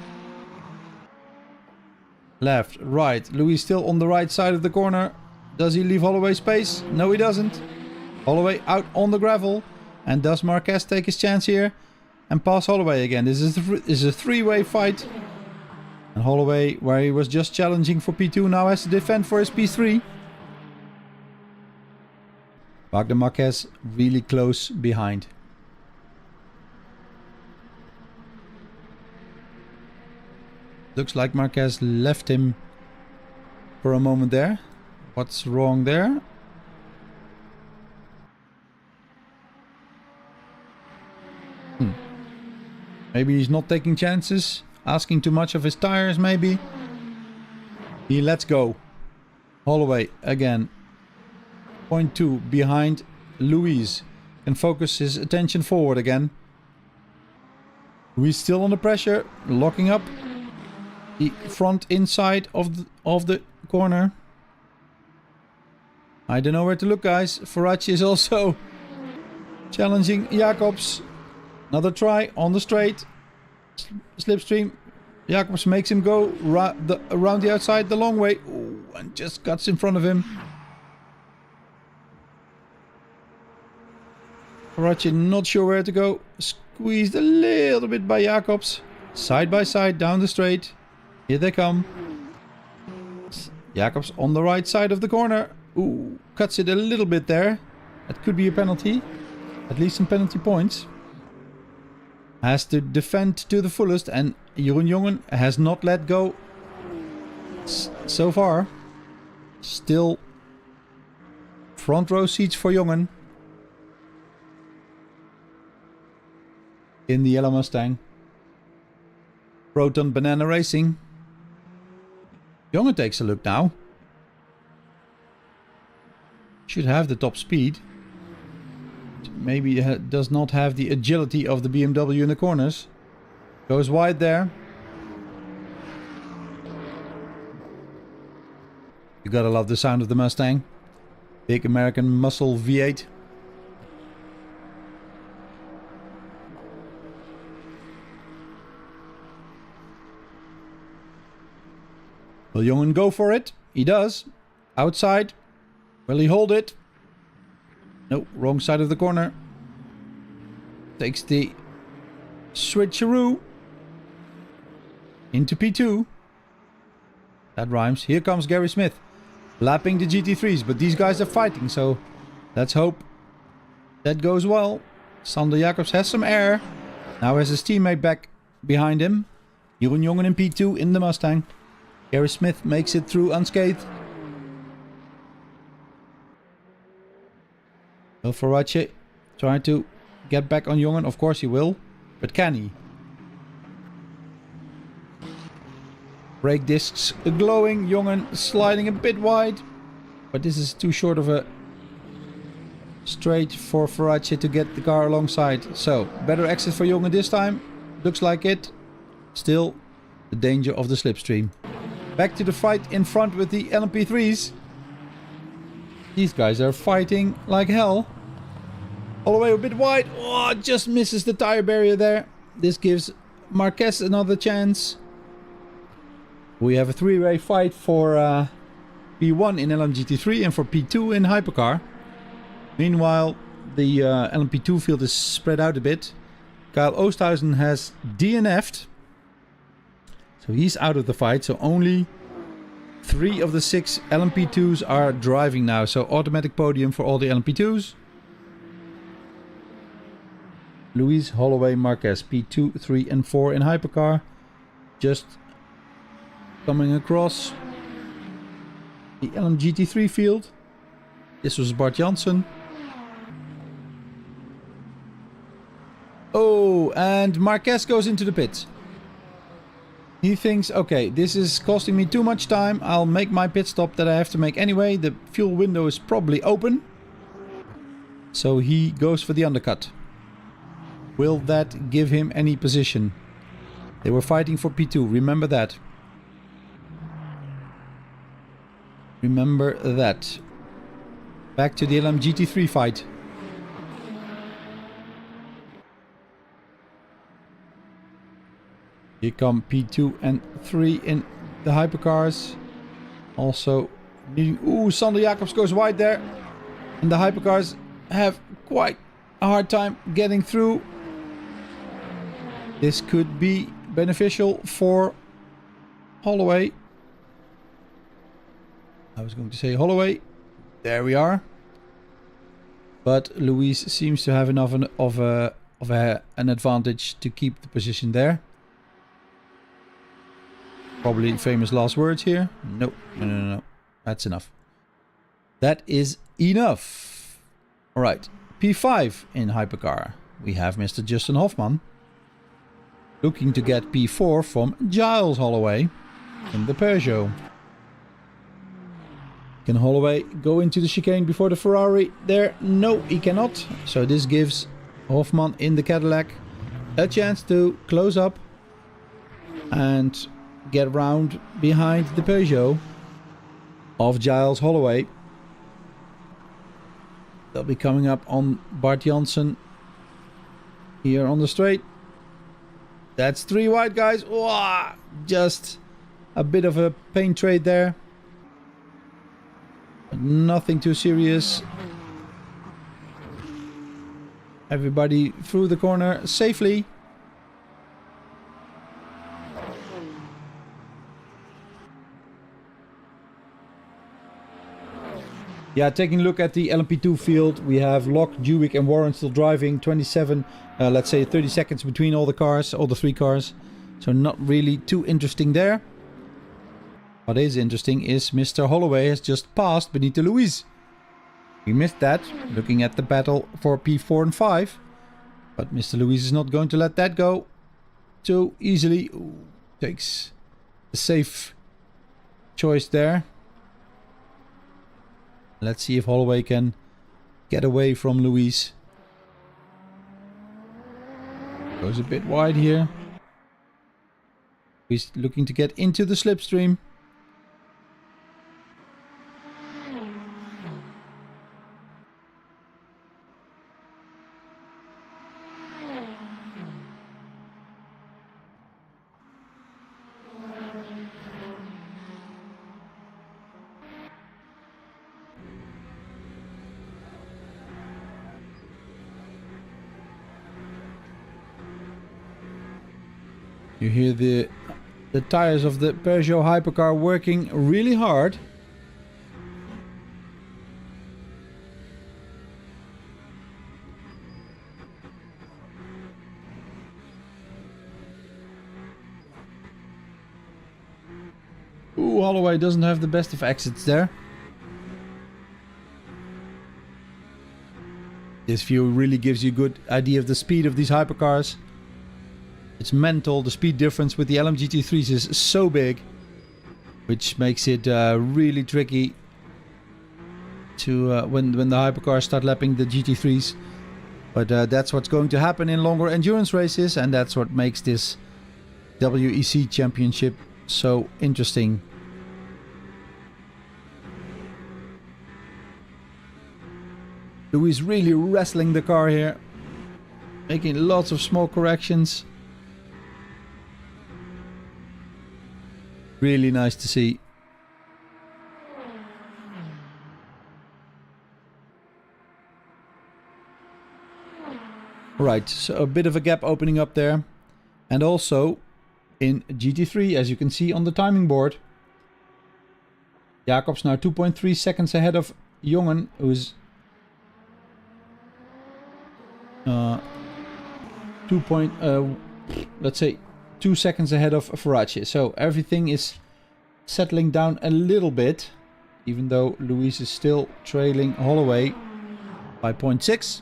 Left, right. Luis still on the right side of the corner. Does he leave Holloway space? No, he doesn't. Holloway out on the gravel. And does Marquez take his chance here and pass Holloway again? This is a three-way fight. And Holloway, where he was just challenging for P2, now has to defend for his P3. Wagner Marquez really close behind. Looks like Marquez left him for a moment there. What's wrong there? Maybe he's not taking chances. Asking too much of his tires, maybe. He lets go. Holloway again. 0.2 behind Luis. Can focus his attention forward again. Luis still under pressure. Locking up. the front inside of the corner. I don't know where to look, guys. Ferracci is also challenging Jacobs. Another try on the straight. Slipstream. Jacobs makes him go around the outside the long way. Ooh, and just cuts in front of him. Ferracci not sure where to go. Squeezed a little bit by Jacobs. Side by side down the straight. Here they come. Jacobs on the right side of the corner. Ooh, cuts it a little bit there. That could be a penalty. At least some penalty points. Has to defend to the fullest, and Jeroen Jongen has not let go so far. Still front row seats for Jongen in the yellow Mustang. Proton Banana Racing. Jongen takes a look now. Should have the top speed. Maybe does not have the agility of the BMW in the corners. Goes wide there. You gotta love the sound of the Mustang. Big American muscle V8. Will Jongen go for it? He does. Outside. Will he hold it? No, wrong side of the corner. Takes the switcheroo into P2. That rhymes. Here comes Gary Smith. Lapping the GT3s, but these guys are fighting, so let's hope that goes well. Sander Jacobs has some air. Now has his teammate back behind him. Jeroen Jongen in P2 in the Mustang. Gary Smith makes it through unscathed. Will Ferracci try to get back on Jongen? Of course he will. But can he? Brake discs glowing. Jongen sliding a bit wide. But this is too short of a straight for Ferracci to get the car alongside. So, better exit for Jongen this time. Looks like it. Still, the danger of the slipstream. Back to the fight in front with the LMP3s. These guys are fighting like hell. All the way a bit wide. Oh, just misses the tire barrier there. This gives Marquez another chance. We have a three-way fight for P1 in LMGT3 and for P2 in Hypercar. Meanwhile, the LMP2 field is spread out a bit. Kyle Oosthuizen has DNF'd. So he's out of the fight. So only 3 of the 6 LMP2s are driving now. So automatic podium for all the LMP2s. Luis, Holloway, Marquez, P2, 3 and 4 in Hypercar. Just coming across the LMGT3 field. This was Bart Janssen. Oh, and Marquez goes into the pits. He thinks, okay, this is costing me too much time. I'll make my pit stop that I have to make anyway. The fuel window is probably open. So he goes for the undercut. Will that give him any position? They were fighting for P2. Remember that. Remember that. Back to the LMGT3 fight. Here come P2 and 3 in the hypercars. Also needing... Ooh, Sander Jacobs goes wide there. And the hypercars have quite a hard time getting through. This could be beneficial for Holloway. I was going to say Holloway. There we are. But Luis seems to have enough of an advantage to keep the position there. Probably famous last words here. No. That's enough. That is enough. Alright. P5 in Hypercar. We have Mr. Justin Hofman. Looking to get P4 from Giles Holloway in the Peugeot. Can Holloway go into the chicane before the Ferrari there? No, he cannot. So this gives Hofman in the Cadillac a chance to close up and get round behind the Peugeot of Giles Holloway. They'll be coming up on Bart Janssen here on the straight. That's 3 wide, guys. Whoa, just a bit of a paint trade there. But nothing too serious. Everybody through the corner safely. Yeah, taking a look at the LMP2 field, we have Locke, Jewick and Warren still driving. 27, let's say 30 seconds between all the cars, all the 3 cars. So not really too interesting there. What is interesting is Mr. Holloway has just passed Benito Luis. We missed that, looking at the battle for P4 and 5. But Mr. Luis is not going to let that go too easily. Ooh, takes a safe choice there. Let's see if Holloway can get away from Luis. Goes a bit wide here. He's looking to get into the slipstream. You hear the tires of the Peugeot hypercar working really hard. Ooh, Holloway doesn't have the best of exits there. This view really gives you a good idea of the speed of these hypercars. It's mental. The speed difference with the LMGT3s is so big, which makes it really tricky to when the hypercars start lapping the GT3s. But that's what's going to happen in longer endurance races, and that's what makes this WEC championship so interesting. Louis really wrestling the car here, making lots of small corrections. Really nice to see. Right, so a bit of a gap opening up there. And also in GT3, as you can see on the timing board, Jacobs now 2.3 seconds ahead of Jongen, who's 2 seconds ahead of Farace. So everything is settling down a little bit, even though Luis is still trailing Holloway by 0.6.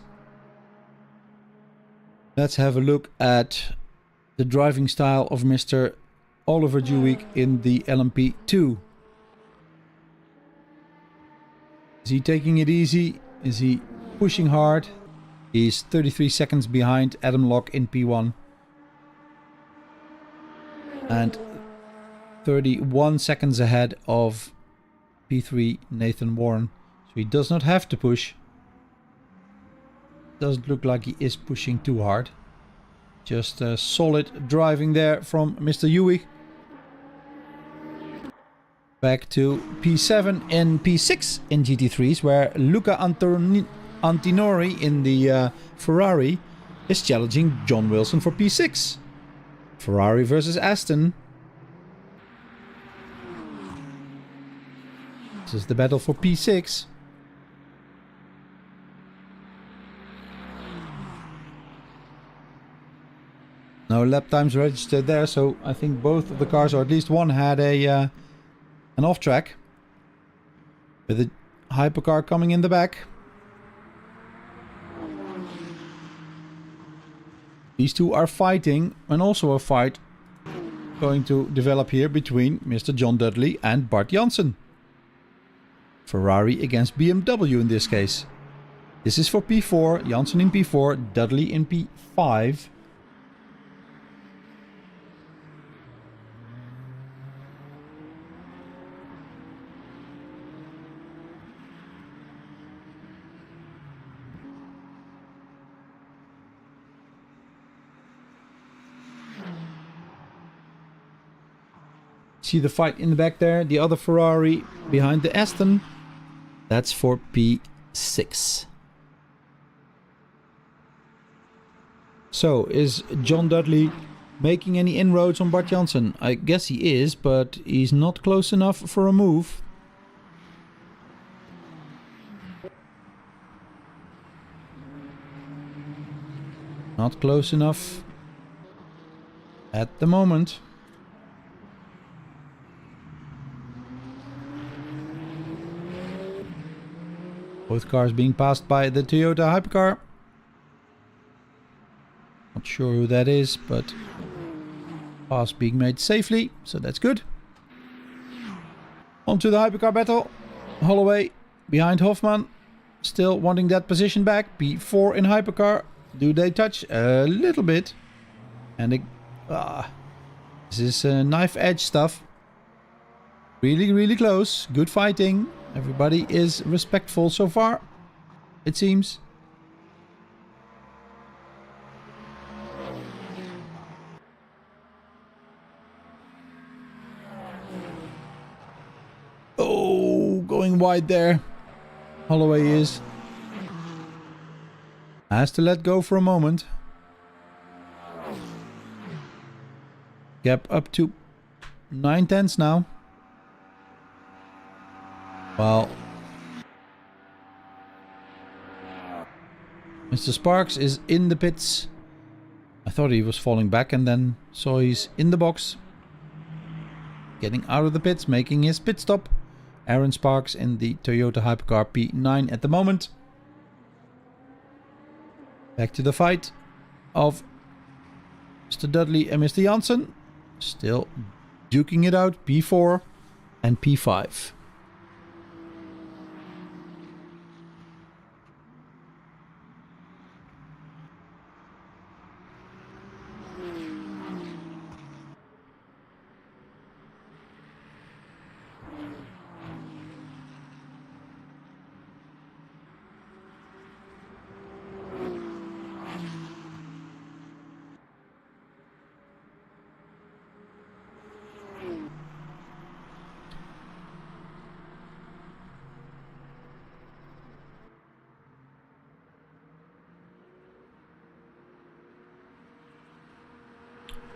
Let's have a look at the driving style of Mr. Oliver Jewick in the LMP2. Is he taking it easy? Is he pushing hard? He's 33 seconds behind Adam Locke in P1. And 31 seconds ahead of P3 Nathan Warren. So he does not have to push. Doesn't look like he is pushing too hard. Just solid driving there from Mr. Jewick. Back to P7 and P6 in GT3s, where Luca Antinori in the Ferrari is challenging John Wilson for P6. Ferrari versus Aston. This is the battle for P6. No lap times registered there, so I think both of the cars, or at least one, had an off track. With a hypercar coming in the back. These two are fighting, and also a fight going to develop here between Mr. John Dudley and Bart Janssen. Ferrari against BMW in this case. This is for P4, Janssen in P4, Dudley in P5. See the fight in the back there. The other Ferrari behind the Aston. That's for P6. So, is John Dudley making any inroads on Bart Jansen? I guess he is, but he's not close enough for a move. Not close enough at the moment. Both cars being passed by the Toyota hypercar. Not sure who that is, but pass being made safely, so that's good. On to the hypercar battle. Holloway behind Hoffman, still wanting that position back. P4 in hypercar. Do they touch? A little bit. And this is knife edge stuff. Really, really close. Good fighting. Everybody is respectful so far, it seems. Oh, going wide there. Holloway is. Has to let go for a moment. Gap up to 9/10 now. Well, Mr. Sparks is in the pits. I thought he was falling back and then saw he's in the box. Getting out of the pits, making his pit stop. Aaron Sparks in the Toyota Hypercar P9 at the moment. Back to the fight of Mr. Dudley and Mr. Jansen. Still duking it out. P4 and P5.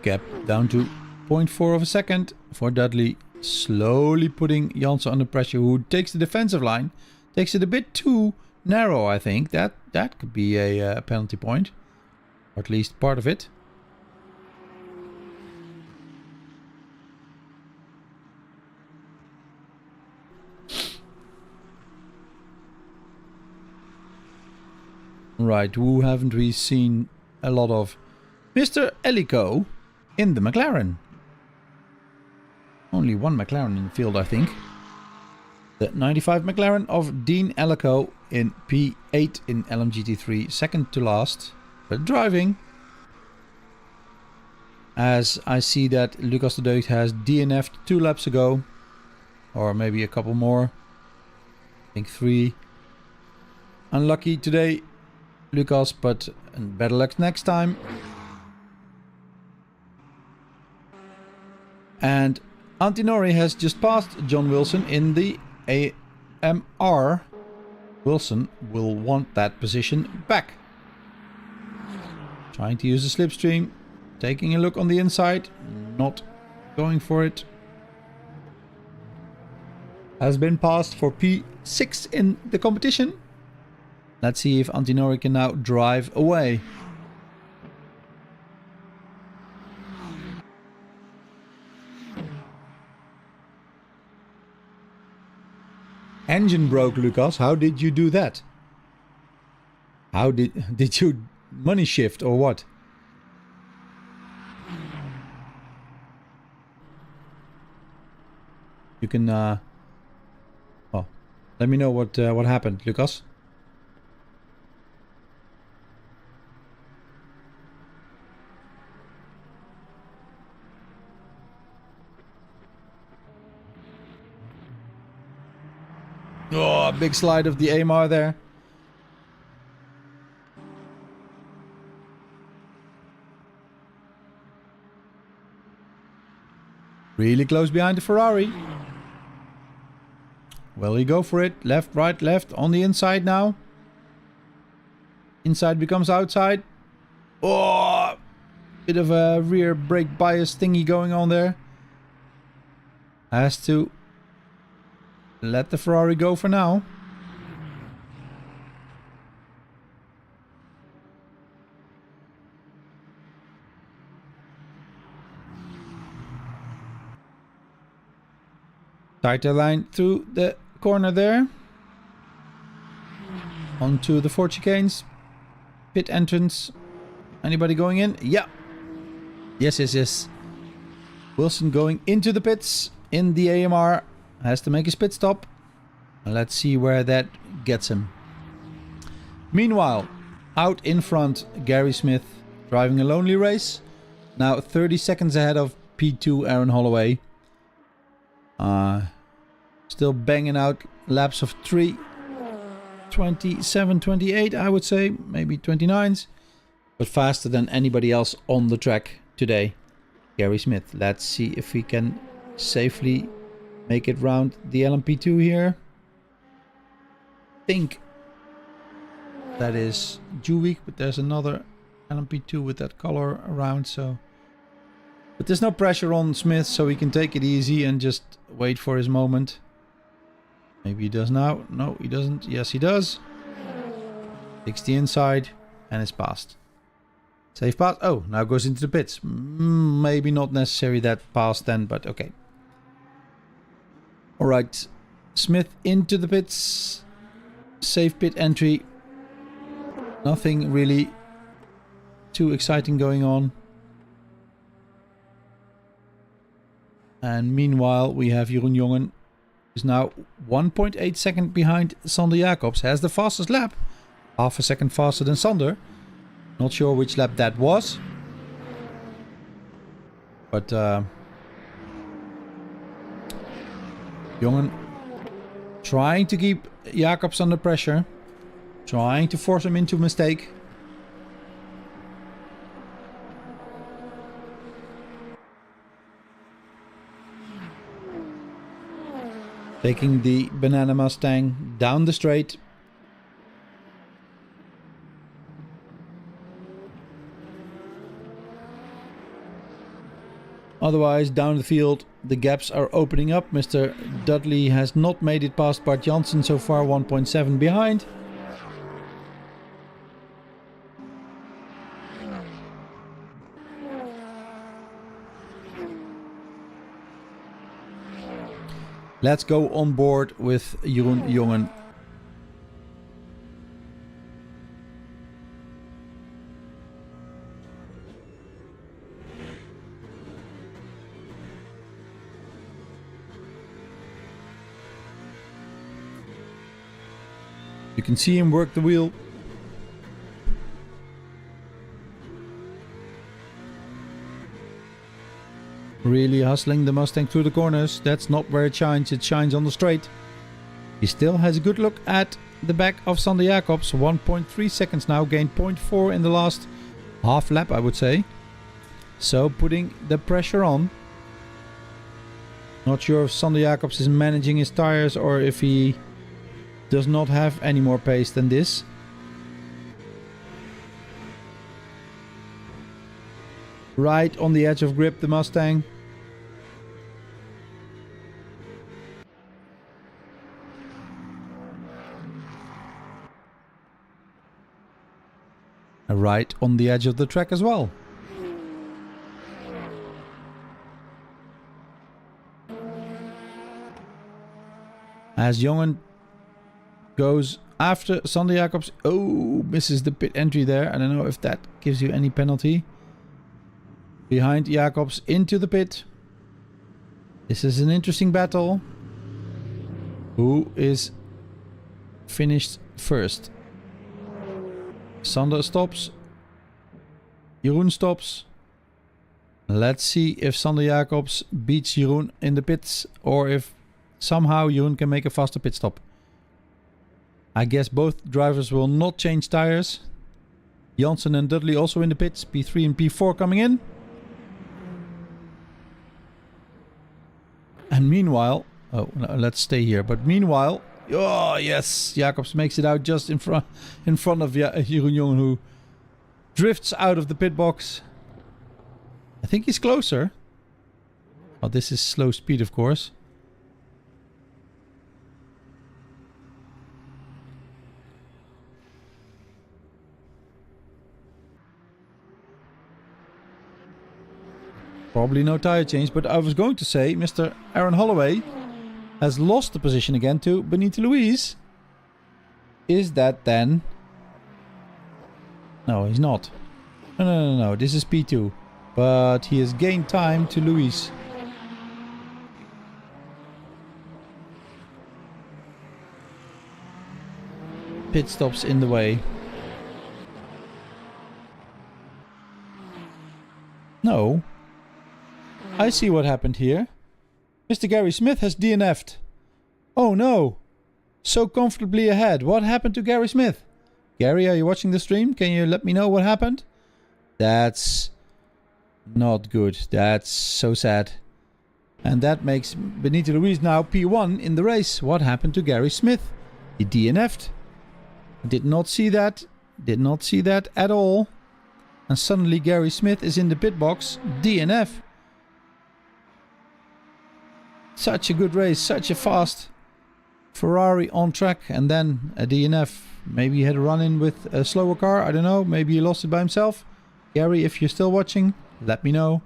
Gap down to 0.4 of a second for Dudley. Slowly putting Jansen under pressure, who takes the defensive line. Takes it a bit too narrow, I think. That could be a penalty point. Or at least part of it. Right, who haven't we seen a lot of? Mr. Ellico in the McLaren. Only one McLaren in the field, I think. The 95 McLaren of Dean Ellico in P8 in LMGT3, second to last. But driving. As I see that Lucas de Deugd has DNF'd 2 laps ago. Or maybe a couple more. I think 3. Unlucky today, Lucas, but better luck next time. And Antinori has just passed John Wilson in the AMR. Wilson will want that position back. Trying to use the slipstream. Taking a look on the inside. Not going for it. Has been passed for P6 in the competition. Let's see if Antinori can now drive away. Engine broke, Lucas. How did you do that? How did you money shift or what? You can well, let me know what happened, Lucas. Oh, a big slide of the AMR there. Really close behind the Ferrari. Will he go for it? Left, right, left. On the inside now. Inside becomes outside. Oh! Bit of a rear brake bias thingy going on there. Has to let the Ferrari go for now. Tighter line through the corner there. Onto the 4 chicanes. Pit entrance. Anybody going in? Yeah. Yes. Wilson going into the pits in the AMR. Has to make his pit stop. Let's see where that gets him. Meanwhile, out in front, Gary Smith driving a lonely race. Now 30 seconds ahead of P2 Aaron Holloway. Still banging out laps of 3:27, 28, I would say. Maybe 29s. But faster than anybody else on the track today. Gary Smith. Let's see if we can safely make it round the LMP2 here. Think that is Dewey, but there's another LMP2 with that color around, so... But there's no pressure on Smith, so he can take it easy and just wait for his moment. Maybe he does now. No, he doesn't. Yes, he does. Takes the inside and it's passed. Safe pass. Oh, now goes into the pits. Maybe not necessary that pass then, but okay. Alright. Smith into the pits. Safe pit entry. Nothing really too exciting going on. And meanwhile, we have Jeroen Jongen, who's now 1.8 seconds behind Sander Jacobs. Has the fastest lap. Half a second faster than Sander. Not sure which lap that was. But Jongen trying to keep Jacobs under pressure. Trying to force him into a mistake. Taking the Banana Mustang down the straight. Otherwise, down the field, the gaps are opening up. Mr. Dudley has not made it past Bart Janssen so far, 1.7 behind. Let's go on board with Jeroen Jongen. You can see him work the wheel. Really hustling the Mustang through the corners. That's not where it shines. It shines on the straight. He still has a good look at the back of Sander Jacobs. 1.3 seconds now. Gained 0.4 in the last half lap, I would say. So putting the pressure on. Not sure if Sander Jacobs is managing his tires or if he does not have any more pace than this. Right on the edge of grip, the Mustang. Right on the edge of the track as well. As Jongen goes after Sander Jacobs. Oh, misses the pit entry there. I don't know if that gives you any penalty. Behind Jacobs into the pit. This is an interesting battle. Who is finished first? Sander stops. Jeroen stops. Let's see if Sander Jacobs beats Jeroen in the pits or if somehow Jeroen can make a faster pit stop. I guess both drivers will not change tires. Janssen and Dudley also in the pits. P3 and P4 coming in. And meanwhile, oh, no, let's stay here. But meanwhile, oh yes, Jacobs makes it out just in front of Jeroen Jongen, who drifts out of the pit box. I think he's closer. Oh, this is slow speed, of course. Probably no tire change, but I was going to say Mr. Aaron Holloway has lost the position again to Benito Luis. Is that then? No, he's not. No. This is P2. But he has gained time to Luis. Pit stops in the way. No. I see what happened here. Mr. Gary Smith has DNF'd. Oh no. So comfortably ahead. What happened to Gary Smith? Gary, are you watching the stream? Can you let me know what happened? That's not good. That's so sad. And that makes Benito Luis now P1 in the race. What happened to Gary Smith? He DNF'd. Did not see that. Did not see that at all. And suddenly Gary Smith is in the pit box. DNF. Such a good race. Such a fast Ferrari on track. And then a DNF. Maybe he had a run-in with a slower car. I don't know. Maybe he lost it by himself. Gary, if you're still watching, let me know.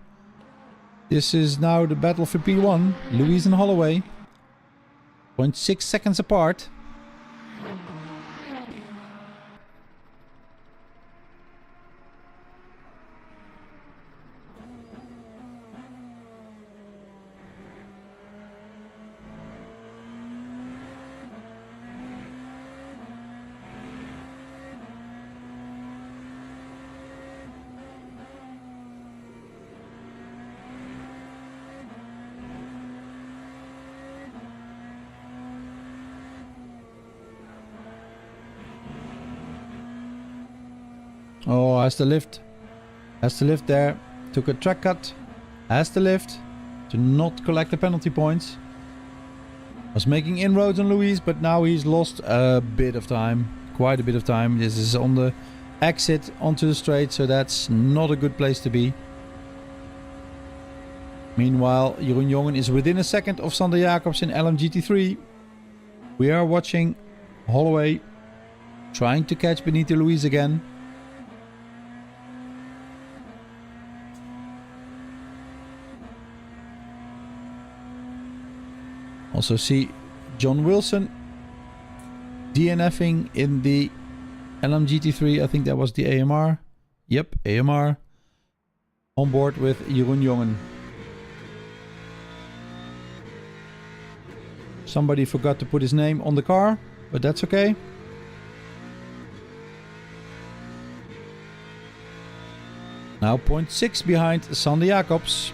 This is now the battle for P1. Luis and Holloway. 0.6 seconds apart. Oh, has to lift. Has to lift there. Took a track cut. Has to lift to not collect the penalty points. Was making inroads on Luis, but now he's lost a bit of time. Quite a bit of time. This is on the exit onto the straight, so that's not a good place to be. Meanwhile, Jeroen Jongen is within a second of Sander Jacobs in LMGT3. We are watching Holloway trying to catch Benito Luis again. Also see John Wilson DNFing in the LMGT3. I think that was the AMR. Yep, AMR. On board with Jeroen Jongen. Somebody forgot to put his name on the car, but that's okay. Now 0.6 behind Sander Jacobs.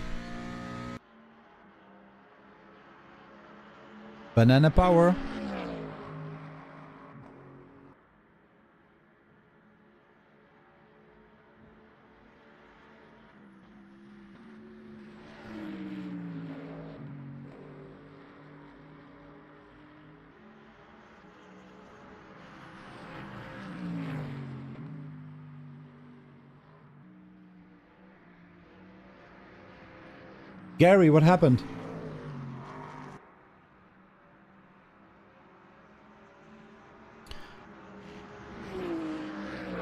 Banana power. Gary, what happened?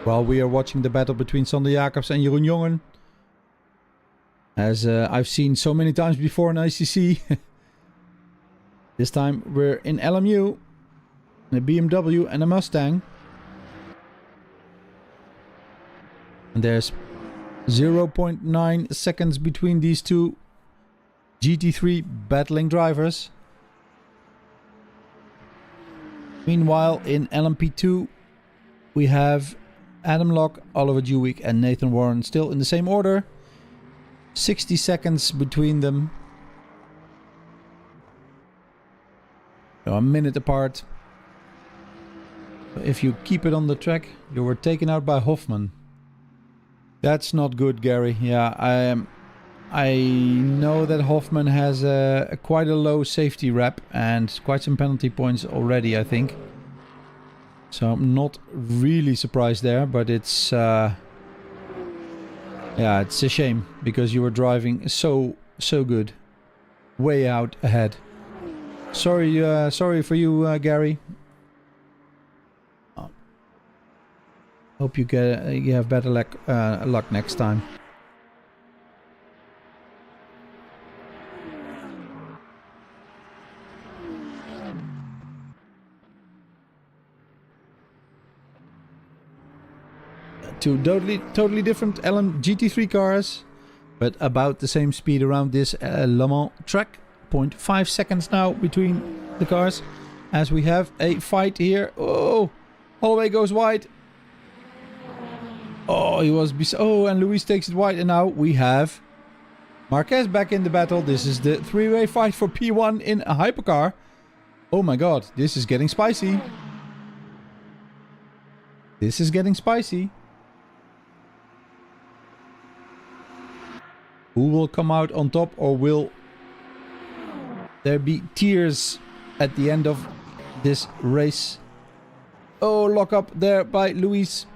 While we are watching the battle between Sander Jacobs and Jeroen Jongen. As I've seen so many times before in ICC. This time we're in LMU. A BMW and a Mustang. And there's 0.9 seconds between these two GT3 battling drivers. Meanwhile in LMP2 we have Adam Locke, Oliver Dewey and Nathan Warren still in the same order. 60 seconds between them. So a minute apart. If you keep it on the track, you were taken out by Hoffman. That's not good, Gary. Yeah, I know that Hoffman has quite a low safety rep and quite some penalty points already, I think. So I'm not really surprised there, but it's... yeah, it's a shame because you were driving so good. Way out ahead. Sorry for you, Gary. Hope you have better luck next time. Two totally different LM GT3 cars, but about the same speed around this Le Mans track. 0.5 seconds now between the cars, as we have a fight here. Oh, Holloway goes wide. Oh, he was... Oh, and Luis takes it wide, and now we have Marquez back in the battle. This is the three-way fight for P1 in a hypercar. Oh my god, this is getting spicy. This is getting spicy. Who will come out on top, or will there be tears at the end of this race? Oh, lock up there by Luis.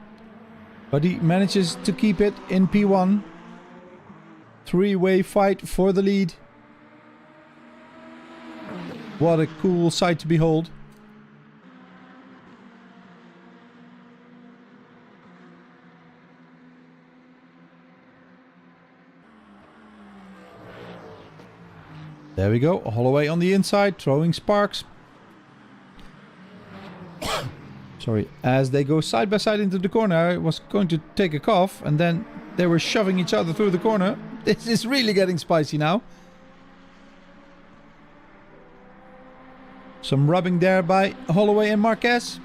But he manages to keep it in P1. Three-way fight for the lead. What a cool sight to behold. There we go. Holloway on the inside, throwing sparks. Sorry. As they go side by side into the corner, I was going to take a cough, and then they were shoving each other through the corner. This is really getting spicy now. Some rubbing there by Holloway and Marquez.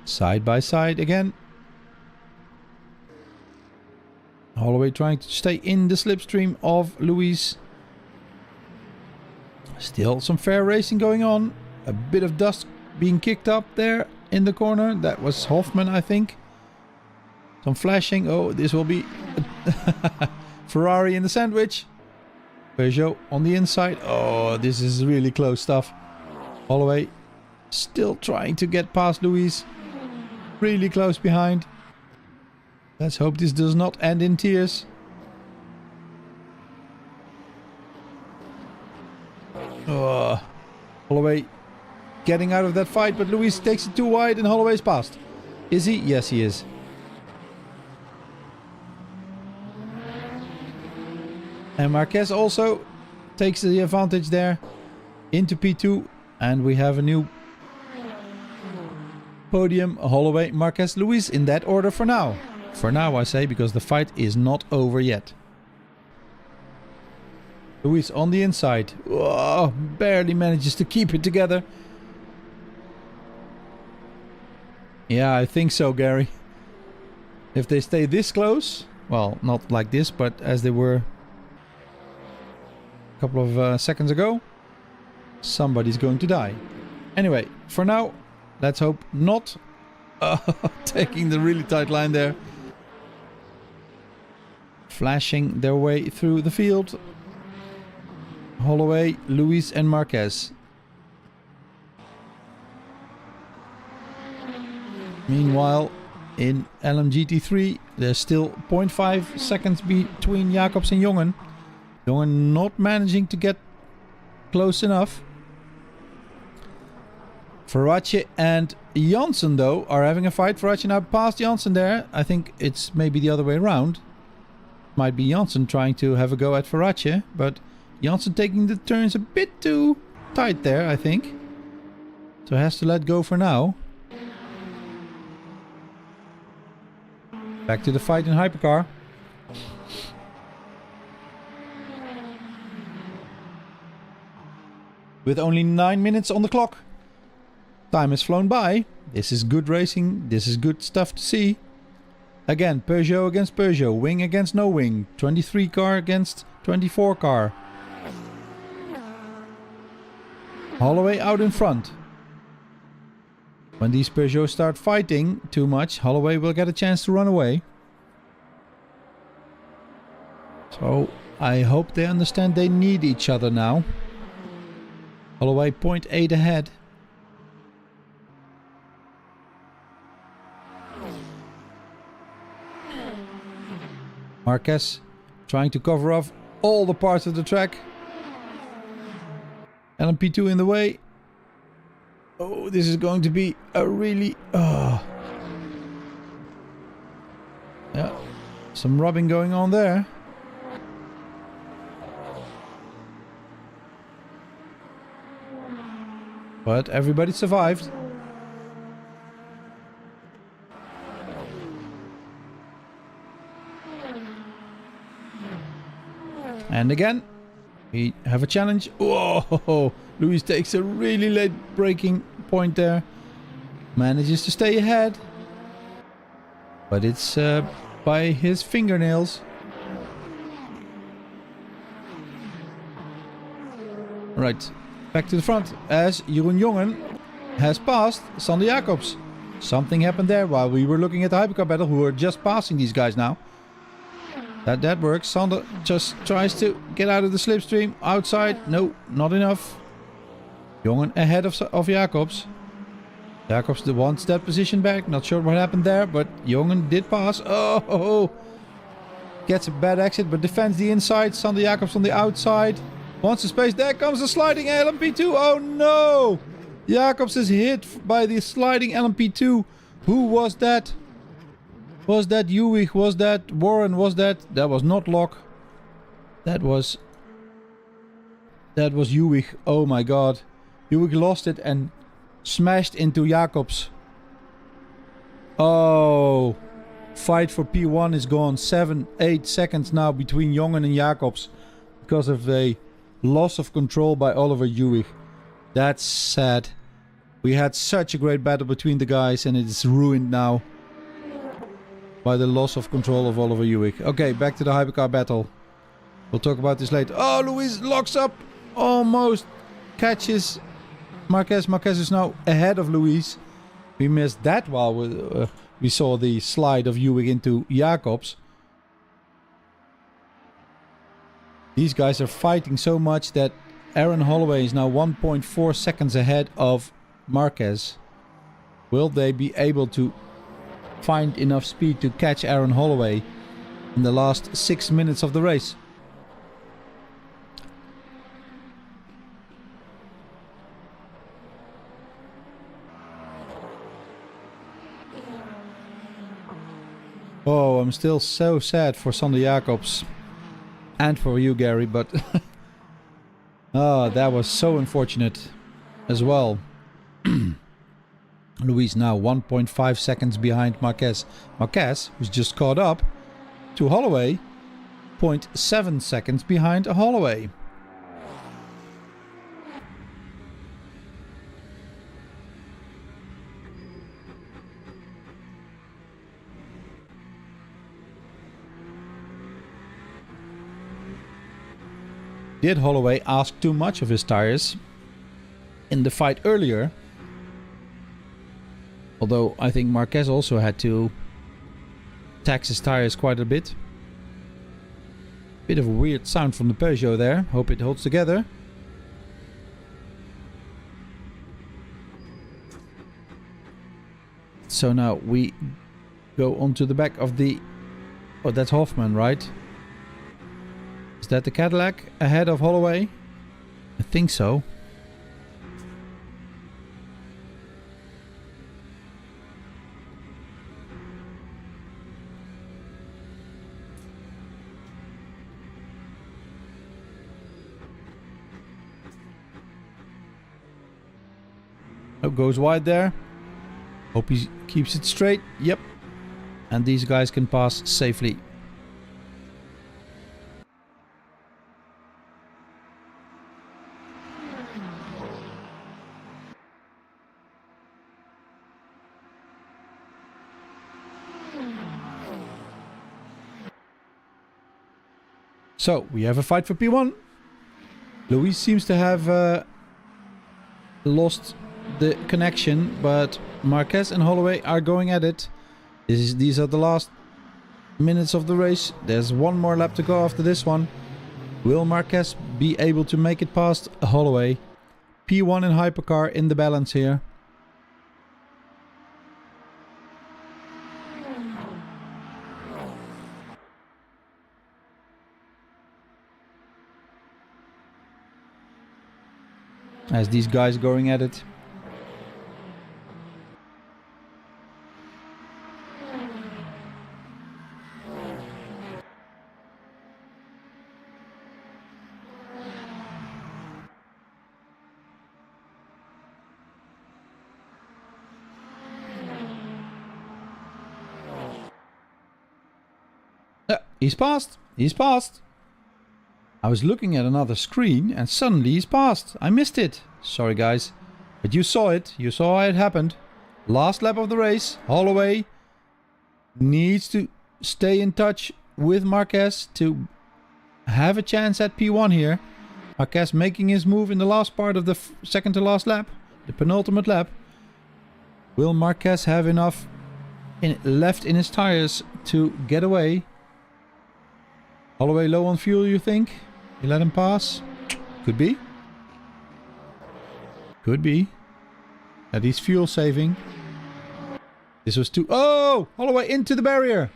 Side by side again. Holloway trying to stay in the slipstream of Luis. Still some fair racing going on. A bit of dust being kicked up there in the corner. That was Hoffman, I think. Some flashing. Oh, this will be Ferrari in the sandwich. Peugeot on the inside. Oh, this is really close stuff. Holloway still trying to get past Luis. Really close behind. Let's hope this does not end in tears. Oh, Holloway getting out of that fight, but Luis takes it too wide and Holloway's past. Is he? Yes, he is. And Marquez also takes the advantage there into P2, and we have a new podium. Holloway, Marquez, Luis in that order for now. For now, I say, because the fight is not over yet. Luis on the inside. Whoa, barely manages to keep it together. Yeah, I think so, Gary. If they stay this close, well, not like this, but as they were a couple of seconds ago, somebody's going to die. Anyway, for now, let's hope not. Taking the really tight line there. Flashing their way through the field. Holloway, Luis and Marquez. Meanwhile, in LMGT3, there's still 0.5 seconds between Jacobs and Jongen. Jongen not managing to get close enough. Verratje and Janssen, though, are having a fight. Verratje now past Janssen there. I think it's maybe the other way around. Might be Janssen trying to have a go at Verratje, but Janssen taking the turns a bit too tight there, I think. So has to let go for now. Back to the fight in hypercar. With only 9 minutes on the clock. Time has flown by. This is good racing. This is good stuff to see. Again, Peugeot against Peugeot. Wing against no wing. 23 car against 24 car. Holloway out in front. When these Peugeots start fighting too much, Holloway will get a chance to run away. So I hope they understand they need each other now. Holloway 0.8 ahead. Marquez trying to cover off all the parts of the track. LMP2 in the way. Oh, this is going to be a really... Yeah, some rubbing going on there. But everybody survived. And again, we have a challenge. Whoa! Luis takes a really late braking point there. Manages to stay ahead. But it's by his fingernails. Right, back to the front as Jeroen Jongen has passed Sander Jacobs. Something happened there while we were looking at the hypercar battle, who are just passing these guys now. That works. Sander just tries to get out of the slipstream. Outside. No, not enough. Jongen ahead of Jacobs. Jacobs wants that position back. Not sure what happened there, but Jongen did pass. Oh! Gets a bad exit, but defends the inside. Sander Jacobs on the outside. Wants the space. There comes the sliding LMP2. Oh no! Jacobs is hit by the sliding LMP2. Who was that? Was that Ewig? Was that Warren? Was that... That was not Locke. That was Ewig. Oh my god. Ewig lost it and smashed into Jacobs. Oh. Fight for P1 is gone. 7-8 seconds now between Jongen and Jacobs. Because of a loss of control by Oliver Ewig. That's sad. We had such a great battle between the guys and it's ruined now. By the loss of control of Oliver Ewig. Okay, back to the hypercar battle. We'll talk about this later. Oh, Luis locks up. Almost catches Marquez. Marquez is now ahead of Luis. We missed that while we saw the slide of Ewig into Jacobs. These guys are fighting so much that Aaron Holloway is now 1.4 seconds ahead of Marquez. Will they be able to find enough speed to catch Aaron Holloway in the last 6 minutes of the race? Oh, I'm still so sad for Sander Jacobs and for you, Gary, but oh, that was so unfortunate as well. Luis now 1.5 seconds behind Marquez. Marquez, who's just caught up to Holloway, 0.7 seconds behind Holloway. Did Holloway ask too much of his tires in the fight earlier? Although I think Marquez also had to tax his tires quite a bit. Bit of a weird sound from the Peugeot there. Hope it holds together. So now we go onto the back of the... Oh, that's Hoffman, right? Is that the Cadillac ahead of Holloway? I think so. Oh, goes wide there. Hope he keeps it straight. Yep. And these guys can pass safely. So, we have a fight for P1. Luis seems to have lost the connection, but Marquez and Holloway are going at it. These are the last minutes of the race. There's one more lap to go after this one. Will Marquez be able to make it past Holloway? P1 in hypercar in the balance here. As these guys going at it. He's passed. He's passed. I was looking at another screen and suddenly he's passed. I missed it. Sorry guys. But you saw it. You saw how it happened. Last lap of the race. Holloway needs to stay in touch with Marquez to have a chance at P1 here. Marquez making his move in the last part of the second to last lap. The penultimate lap. Will Marquez have enough left in his tires to get away? Holloway low on fuel, you think? You let him pass? Could be. Could be. At least fuel saving. This was too... Oh! Holloway into the barrier!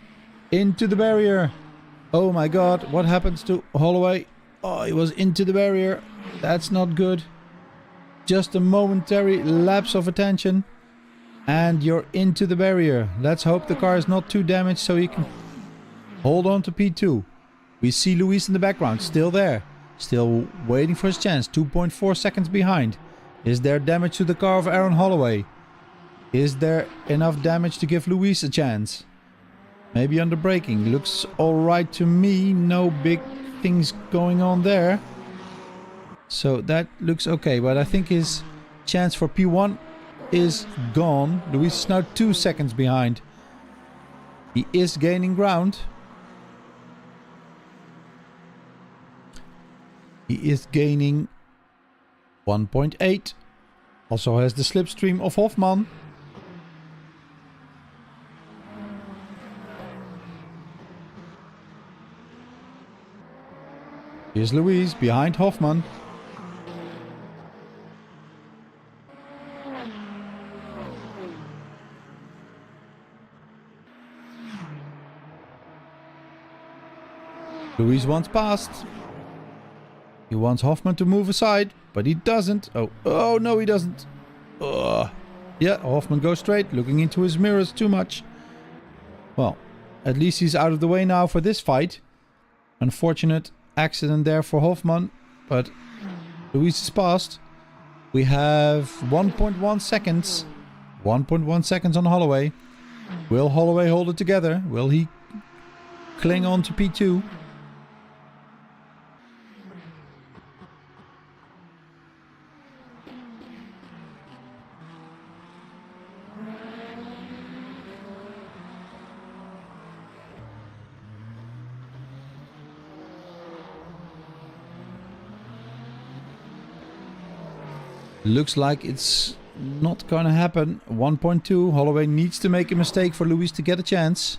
Into the barrier! Oh my god, what happens to Holloway? Oh, he was into the barrier. That's not good. Just a momentary lapse of attention. And you're into the barrier. Let's hope the car is not too damaged so he can hold on to P2. We see Luis in the background, still there. Still waiting for his chance, 2.4 seconds behind. Is there damage to the car of Aaron Holloway? Is there enough damage to give Luis a chance? Maybe under braking. Looks alright to me, no big things going on there. So that looks okay, but I think his chance for P1 is gone. Luis is now 2 seconds behind. He is gaining ground. He is gaining 1.8. Also has the slipstream of Hoffman. Here's Luis behind Hoffman. Luis wants past. He wants Hoffman to move aside, but he doesn't. Oh no, he doesn't. Yeah, Hoffman goes straight, looking into his mirrors too much. Well, at least he's out of the way now for this fight. Unfortunate accident there for Hoffman, but Luis is passed. We have 1.1 seconds. 1.1 seconds on Holloway. Will Holloway hold it together? Will he cling on to P2? Looks like it's not gonna happen. 1.2. Holloway needs to make a mistake for Luis to get a chance.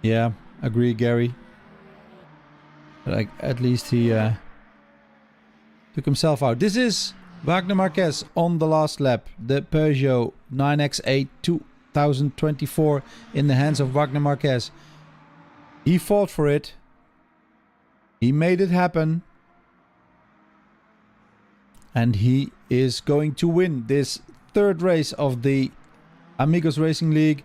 Yeah, agree, Gary. Like, at least he took himself out. This is Wagner Marquez on the last lap. The Peugeot 9X8 2024 in the hands of Wagner Marquez. He fought for it. He made it happen. And he is going to win this third race of the Amigos Racing League.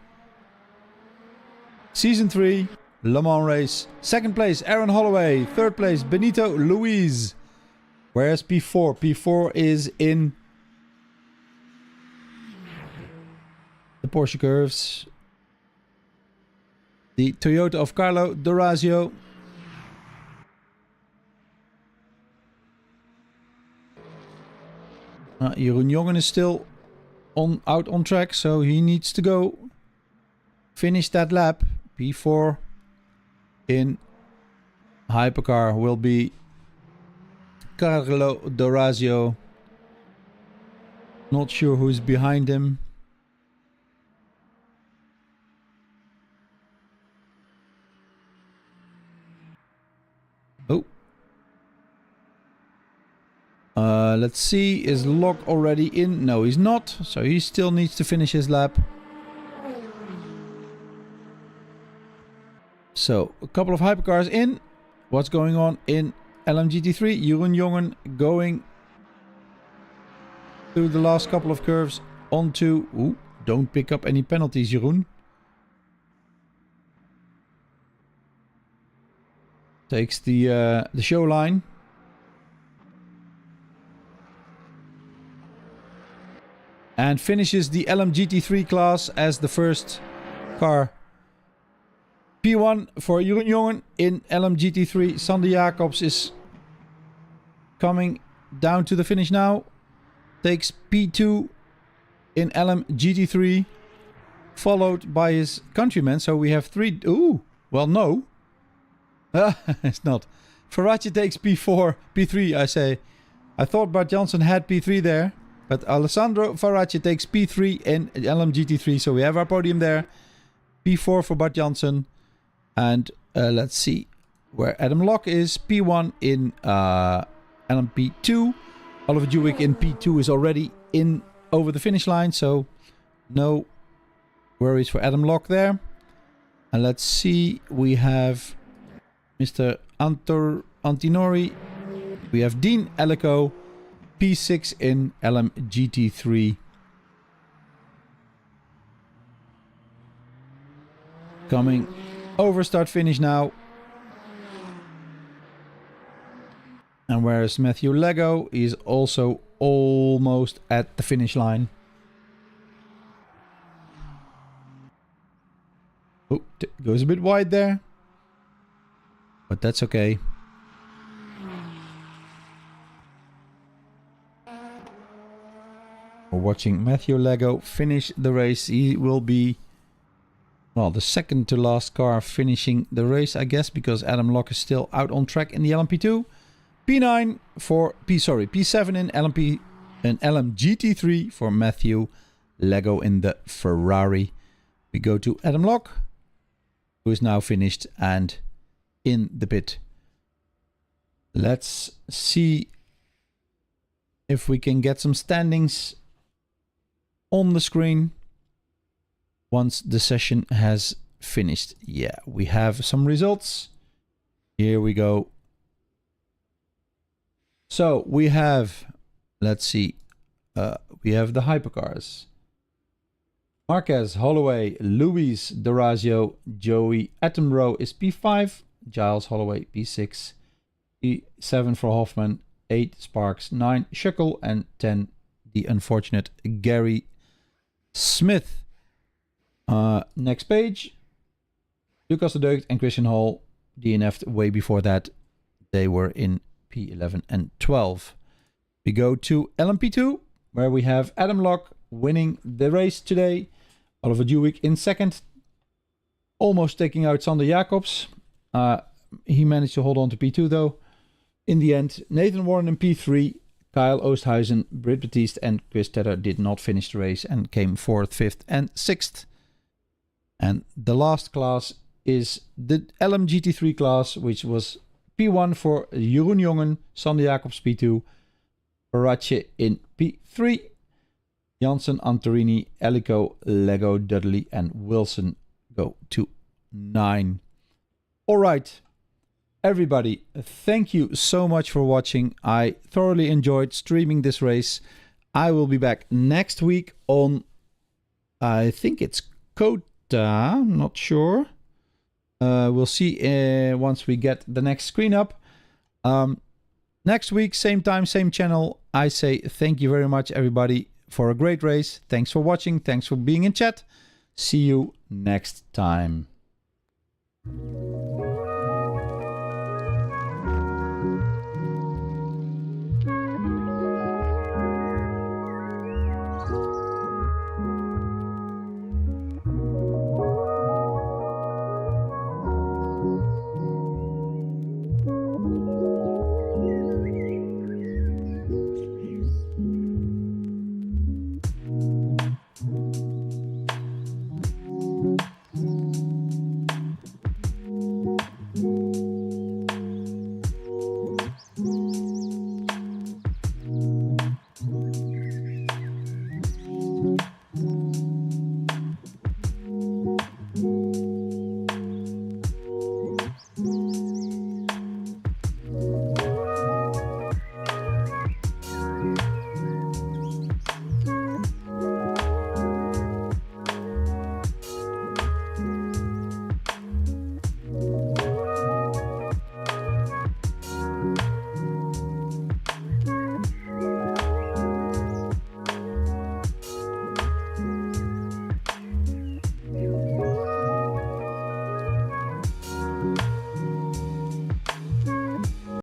Season 3, Le Mans race. Second place, Aaron Holloway. Third place, Benito Luis. Whereas P4? P4 is in the Porsche curves. The Toyota of Carlo D'Orazio. Jeroen Jongen is still out on track, so he needs to go finish that lap. P4 in hypercar will be Carlo Dorazio. Not sure who's behind him. Oh. Let's see. Is Locke already in? No, he's not. So he still needs to finish his lap. So, a couple of hypercars in. What's going on in LMGT3? Jeroen Jongen going through the last couple of curves onto... Ooh, don't pick up any penalties, Jeroen. Takes the show line. And finishes the LMGT3 class as the first car. P1 for Jeroen Jongen in LMGT3. Sander Jacobs is coming down to the finish now. Takes P2 in LMGT3. Followed by his countryman. So we have 3... Ooh, well, no. It's not. Ferracci takes P4, P3, I say. I thought Bart Janssen had P3 there. But Alessandro Ferracci takes P3 in LMGT3. So we have our podium there. P4 for Bart Janssen. And let's see where Adam Locke is. P1 in LMP2. Oliver Dewey in P2 is already in over the finish line. So no worries for Adam Locke there. And let's see. We have Mr. Antinori. We have Dean Ellico. P6 in LMGT3. Coming over start finish now. And whereas Matthew Lego is also almost at the finish line. Oh, goes a bit wide there. But that's okay. We're watching Matthew Lego finish the race. He will be, well, the second to last car finishing the race, I guess, because Adam Locke is still out on track in the LMP2. P9 for P7 in LMP and LMGT3 for Matthew Lego in the Ferrari. We go to Adam Locke, who is now finished and in the pit. Let's see if we can get some standings on the screen once the session has finished. Yeah, we have some results. Here we go. So we have, let's see, we have the hypercars. Marquez, Holloway, Luis, Dorazio, Joey Attenborough is P5. Giles Holloway, P6. P7 for Hoffman. 8 Sparks. 9 Shuckle. And 10 the unfortunate Gary Smith. Next page. Lucas de Deugd and Christian Hall DNF'd way before that. They were in P11 and 12. We go to LMP2, where we have Adam Locke winning the race today. Oliver Dewey in second, almost taking out Sander Jacobs. He managed to hold on to P2 though. In the end, Nathan Warren in P3, Kyle Oosthuizen, Britt Batiste and Chris Tedder did not finish the race and came 4th, 5th and 6th. And the last class is the LMGT3 class, which was P1 for Jeroen Jongen, Sander Jacobs P2, Ferracci in P3, Janssen, Antorini, Ellico, Lego, Dudley and Wilson go to 9. All right, everybody, thank you so much for watching. I thoroughly enjoyed streaming this race. I will be back next week on, I think it's Kota, I'm not sure. We'll see once we get the next screen up. Next week, same time, same channel. I say thank you very much, everybody, for a great race. Thanks for watching. Thanks for being in chat. See you next time.